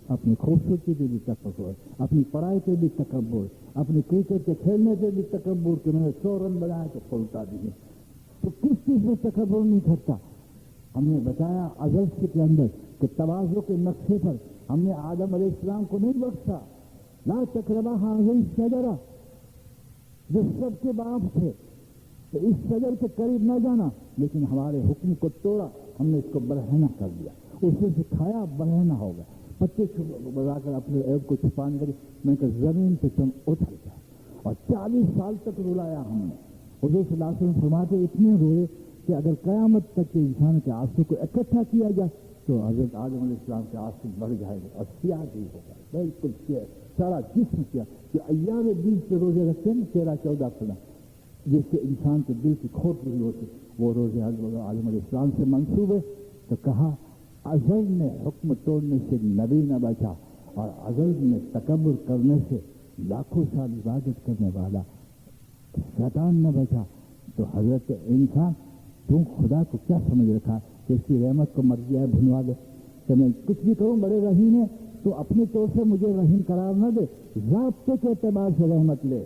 اپنی خوبصورتی پہ بھی تکبر، اپنی پڑھائی پہ بھی تکبر، اپنے کرکٹ کے کھیلنے پہ بھی تکبر، کہ میں نے 100 رن بنایا تو کھولتا دیے، تو کس چیز میں تکبر نہیں کرتا۔ ہم نے بتایا ازل کے اندر کہ تواضع کے نقشے پر ہم نے آدم علیہ السلام کو نہیں بخشا، لا تقربا هذه الشجرہ، جو سب کے باپ تھے تو اس شجر کے قریب نہ جانا، لیکن ہمارے حکم کو توڑا، ہم نے اس کو برہنہ کر دیا، اس سے کھایا برہنہ ہو گیا، پتے بجا کر اپنے عیب کو چھپانے لگے، میں کہ زمین پہ تم اتر جاؤ، اور 40 سال تک رلایا ہم نے۔ حضور صلی اللہ علیہ وسلم فرماتے اتنے روئے کہ اگر قیامت تک کے انسان کے آنسو کو اکٹھا کیا جائے تو حضرت آدم علیہ السلام کے آنسو بڑھ جائے گا اور سیاہ بھی ہوگا، بالکل سیاہ، سارا جسم سیاہ، کہ ایام بیچ پہ روزے رکھتے ہیں 13-14 سنہ، جس سے انسان کے دل کی کھوٹ نہیں ہوتی، وہ روز حضرت عالم علیہ السلام سے منسوب ہے۔ تو کہا ازل میں حکم توڑنے سے نبی نہ بچا، اور ازل میں تکبر کرنے سے لاکھوں سال عبادت کرنے والا شیطان نہ بچا۔ تو حضرت انسان تم خدا کو کیا سمجھ رکھا کہ اس کی رحمت کو مرضی ہے بھنوا دے؟ کہ میں کچھ بھی کروں بڑے رحیم ہے، تو اپنے طور سے مجھے رحیم قرار نہ دے، ضابطے کے اعتبار سے رحمت لے،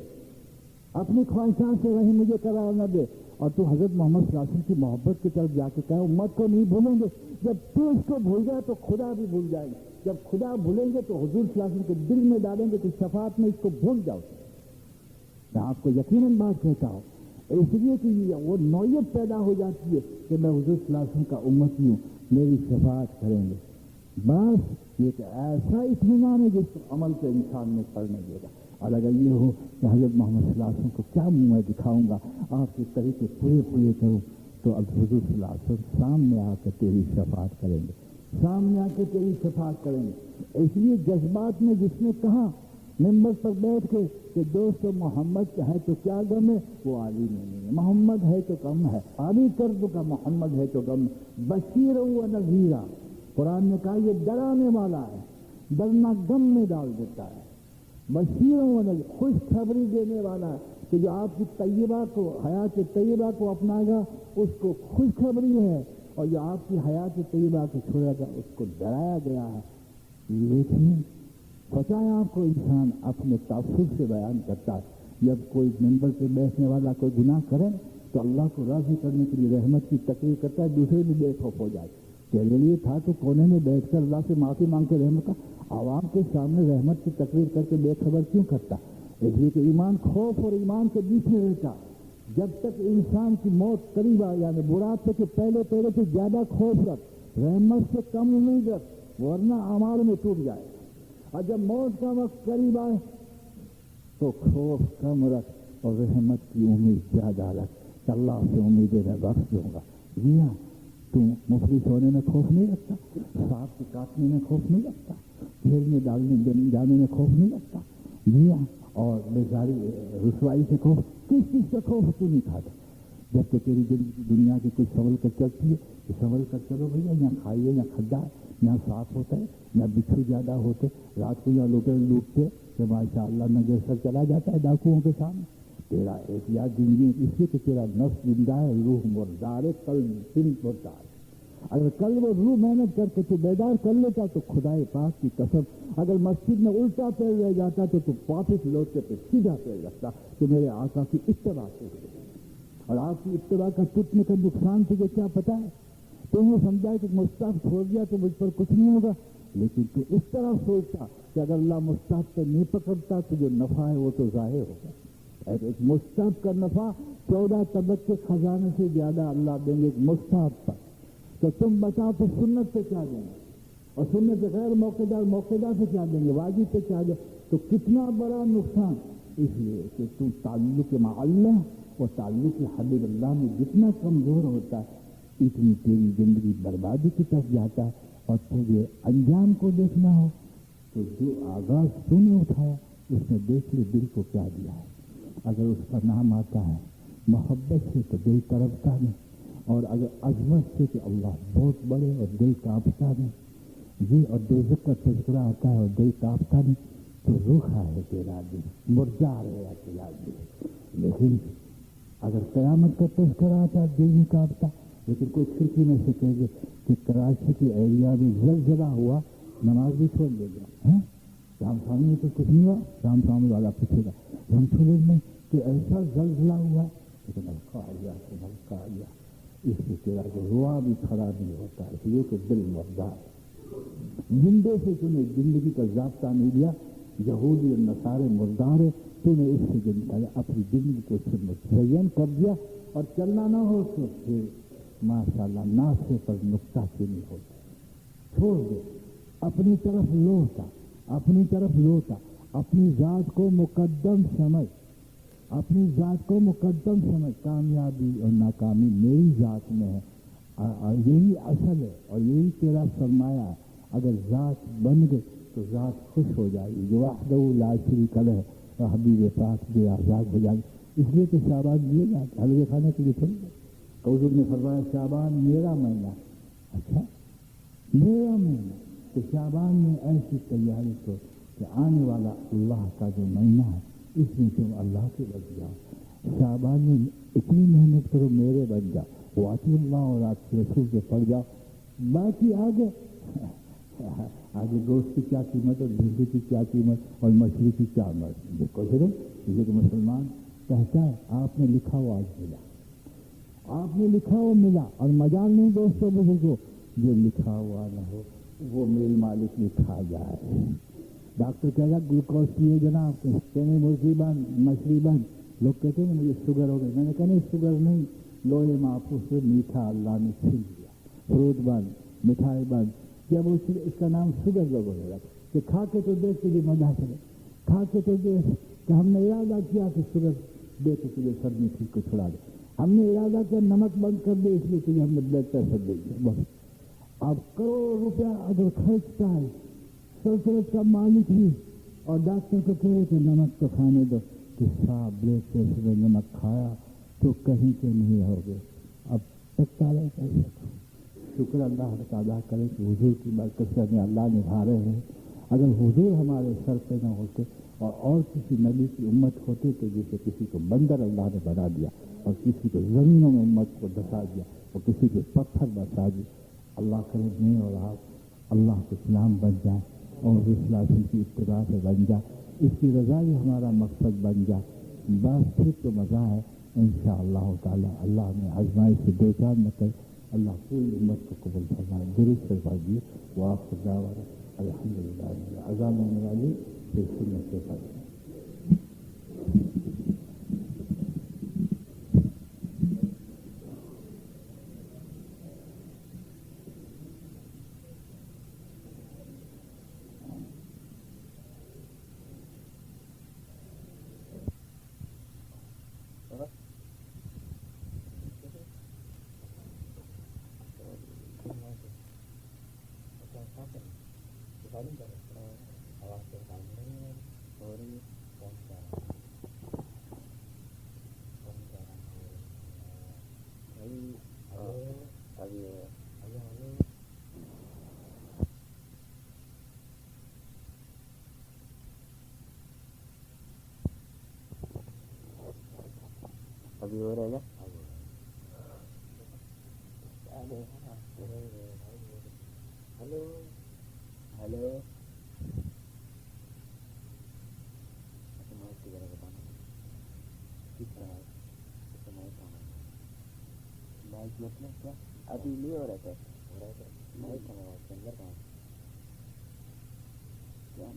اپنی خواہشات سے رحیم مجھے قرار نہ دے۔ اور تو حضرت محمد صلی اللہ علیہ وسلم کی محبت کی طرف جا کے کہا امت کو نہیں بھولیں گے۔ جب تو اس کو بھول جائے تو خدا بھی بھول جائے گا، جب خدا بھولیں گے تو حضور صلی اللہ علیہ وسلم کے دل میں ڈالیں گے کہ شفاعت میں اس کو بھول جاؤ۔ میں آپ کو یقیناً بات کہتا ہوں، اس لیے کہ وہ نوعیت پیدا ہو جاتی ہے کہ میں حضور صلی اللہ علیہ وسلم کا امتی ہوں، میری شفاعت کریں گے۔ بس یہ کہ ایسا اطمینان ہے جس عمل کے انسان میں کرنے دے گا۔ اور اگر یہ ہو کہ حضرت محمد صلی اللہ علیہ وسلم کو کیا منہ میں دکھاؤں گا، آپ کے طریقے پورے کروں، تو اب حضور صلی اللہ علیہ وسلم سامنے آ کے تیری شفاعت کریں گے، سامنے آ کے تیری شفاعت کریں گے۔ اس لیے جذبات میں جس نے کہا ممبر پر بیٹھ کے کہ دوستو محمد ہے تو کیا غم ہے، وہ عالی نہیں ہے، محمد ہے تو کم ہے، عالی کر دو کا محمد ہے تو غم، بشیر و نذیرہ۔ قرآن نے کہا یہ ڈرانے والا ہے، ڈرنا غم میں ڈال دیتا ہے، بشیر و نذیر، خوشخبری دینے والا ہے کہ جو آپ کی طیبہ کو، حیات طیبہ کو اپنائے گا اس کو خوشخبری ہے، اور جو آپ کی حیات طیبہ کو چھوڑے گا اس کو ڈرایا گیا ہے۔ لیکن پتہ ہے آپ کو انسان اپنے تعصب سے بیان کرتا ہے، جب کوئی ممبر پہ بیٹھنے والا کوئی گناہ کرے تو اللہ کو راضی کرنے کے لیے رحمت کی تقریر کرتا ہے، دوسرے بھی بے خوف ہو جائے۔ تیرے لیے تھا تو کونے میں بیٹھ کر اللہ سے معافی مانگ کے رحمت کا، عوام کے سامنے رحمت کی تقریر کر کے بے خبر کیوں کرتا؟ اس لیے کہ ایمان خوف اور ایمان کے بیچ میں رہتا۔ جب تک انسان کی موت قریب آ، یعنی بڑھاپے کے پہلے سے زیادہ خوف رکھ، رحمت سے کم امید رکھ، ورنہ اعمال میں ٹوٹ جائے۔ اور جب موت کا وقت قریب آئے تو خوف کم رکھ اور رحمت کی امید زیادہ رکھ کہ اللہ سے امیدیں میں بخش دوں گا۔ جی ہاں، تم مفلس ہونے میں خوف نہیں رکھتا، سانپ کے کاٹنے میں خوف نہیں رکھتا، جیل میں جانے میں خوف نہیں رکھتا، جی ہاں، اور بیزاری رسوائی سے خوف، کس چیز کا خوف تو نہیں کھاتا؟ جب کہ تیری دنیا کی کچھ سنبھل کر چلتی ہے تو سنبھل کر چلو بھیا، یہاں کھائیے، یہاں کھڈا ہے، یہاں صاف ہوتا ہے، یہاں بچھو زیادہ ہوتے، رات کو یہاں لوٹتے کہ ماشاء اللہ نظر سر چلا جاتا ہے ڈاکوؤں کے سامنے۔ تیرا احتیاط زندگی اس لیے کہ تیرا نفس زندہ ہے، روح مردار ہے، قلب مردار ہے۔ اگر قلب اور روح محنت کر کے تو بیدار کر لیتا تو خدا پاک کی قسم اگر مسجد میں الٹا پیر رہ جاتا تو واپس لوٹ کے پہ سیدھا پیر رکھتا کہ میرے آقا کی اتباع سے۔ اور آپ کی اتباع کا ٹوٹنے کا نقصان تجھے کیا پتا ہے؟ تمہیں سمجھا کہ مستحب چھوڑ دیا تو مجھ پر کچھ نہیں ہوگا، لیکن تو اس طرح سوچتا کہ اگر اللہ مستحب پہ نہیں پکڑتا تو جو نفع ہے وہ تو ظاہر ہوگا۔ ایک مستحب کا نفع 14 طبق کے خزانے سے زیادہ اللہ دیں گے ایک مستحب پر۔ تو تم بتاؤ تو سنت پہ کیا دیں گے، اور سنت غیر موقع دار سے کیا دیں گے، واجب پہ کیا دیں گے؟ تو کتنا بڑا نقصان، اس لیے کہ تم تعلق مع اللہ اور تعلق حبیب اللہ میں جتنا کمزور ہوتا ہے اتنی تیری زندگی بربادی کی طرف جاتا ہے۔ اور تجھے انجام کو دیکھنا ہو تو جو آغاز تو نے اٹھایا اس میں دیکھ لے دل کو کیا دیا ہے۔ اگر اس کا نام آتا ہے محبت سے تو دل تڑپتا نہیں، اور اگر عظمت سے کہ اللہ بہت بڑے اور دل کانپتا نہیں، جی، اور دوزخ کا تذکرہ آتا ہے اور دل کانپتا نہیں، تو روکھا ہے تیرا دل، مردار ہے تیرا دل۔ لیکن اگر قیامت کا تذکرہ آتا ہے دل نہیں کانپتا۔ لیکن کوئی کھڑکی میں سے کہے گے کہ کراچی کے ایریا میں زلزلہ ہوا، نماز بھی چھوڑ دے گا، رام سوامی میں تو کچھ نہیں ہوا، رام سوامی والا پوچھے گا رنگچھولے میں کہ ایسا زلزلہ ہوا، لیکن ہلکا آ گیا، اس سے تیرا جو روا بھی کھڑا نہیں ہوتا، اس لیے کہ دل مردار ہے۔ زندے سے تم نے زندگی کا ضابطہ نہیں دیا، یہودی اور نصارے مردار ہے، تم نے اس سے جو نکالا اپنی زندگی کو مزین کر دیا، اور چلنا نہ ہو تو پھر ماشاءاللہ ناسے پر نقطہ چینی ہوتا، چھوڑ دے، اپنی طرف لوٹا، اپنی ذات کو مقدم سمجھ، کامیابی اور ناکامی میری ذات میں ہے، اور یہی اصل ہے اور یہی تیرا سرمایہ ہے۔ اگر ذات بن گئے تو ذات خوش ہو جائے گی، جو وحدہ لا شریک لہ اور حبیب پاک جو آزاد ہو جائے گی۔ اس لیے تو شعبان دیے جاتے حلوے کھانے کے لیے تھوڑی. حضور نے فرمایا شعبان میرا مہینہ. اچھا میرا مہینہ. تو شعبان میں ایسی تیاری کرو کہ آنے والا اللہ کا جو مہینہ ہے اس میں تم اللہ کے بن جاؤ. شعبان میں اتنی محنت کرو میرے بن جاؤ. واطیع اللہ اور آپ کے رسول کے پڑ جاؤ. باقی آگے آگے گوشت کی کیا قیمت اور بھنڈی کی کیا قیمت اور مچھلی کی کیا قیمت دیکھو ضرور. یہ تو مسلمان کہتا ہے آپ نے لکھا ہوا آج ملا, آپ نے لکھا ہوا ملا. اور مجال نہیں دوستوں بزرگوں, جو لکھا ہوا نہ ہو وہ میل مالک نے کھا جائے. ڈاکٹر کہے گا گلوکوز پیے جناب, کہنے مرغی بند مچھلی بند. لوگ کہتے ہیں مجھے شوگر ہو گئی. میں نے کہا نہیں شوگر نہیں, لوہے محفوظ سے میٹھا اللہ نے چھین دیا. فروٹ بند, مٹھائی بند. جب اس کا نام شوگر لوگوں نے رکھا کہ کھا کے تو دیکھ تجھے مزہ چلے, کھا کے تو دیکھ کہ ہم نے ارادہ کیا کہ شوگر دے کے تجھے سر میں ٹھیک کو چھڑا دے. ہم نے ارادہ کیا نمک بند کر دے اس لیے تجھے ہم نے بلڈ پریشر دے دیا. بس اب کروڑ روپیہ اگر خرچتا ہے سلطنت کا مالک بھی اور ڈاکٹر کو کہے کہ نمک تو کھانے دو, کہ صاحب بلڈ پریشر میں نمک کھایا تو کہیں کے نہیں ہوگے. اب تک تعالیٰ کیسے شکر اللہ تعالیٰ کرے کہ حضور کی برکت سے ہمیں اللہ نبھا رہے ہیں. اگر حضور ہمارے سر پہ نہ ہوتے اور کسی نبی کی امت ہوتے تو جیسے کسی کو بندر اللہ نے بنا دیا اور کسی کو زمینوں میں امت کو دسا دیا اور کسی کو پتھر بسا دیا. اللہ کرے میں اور آپ اللہ کے غلام بن جائیں اور رسول کی اتباع سے بن جائیں, اس کی رضا ہی ہمارا مقصد بن جائے. بس پھر تو مزہ ہے انشاءاللہ تعالی. اللہ نے آزمائش سے دو چار نہ کر, اللہ پوری امت کو قبول فرمائے. درود سے پڑھیے وآخر دعوانا الحمدللہ. اذان ہونے والی پھر سنت سے پڑھیں. ابھی ہو رہے گا. ہلو ہلو مائک وغیرہ بتانا کس طرح مائک مطلب کیا ابھی نہیں ہو رہا تھا, مائک کا مواد کے اندر کیا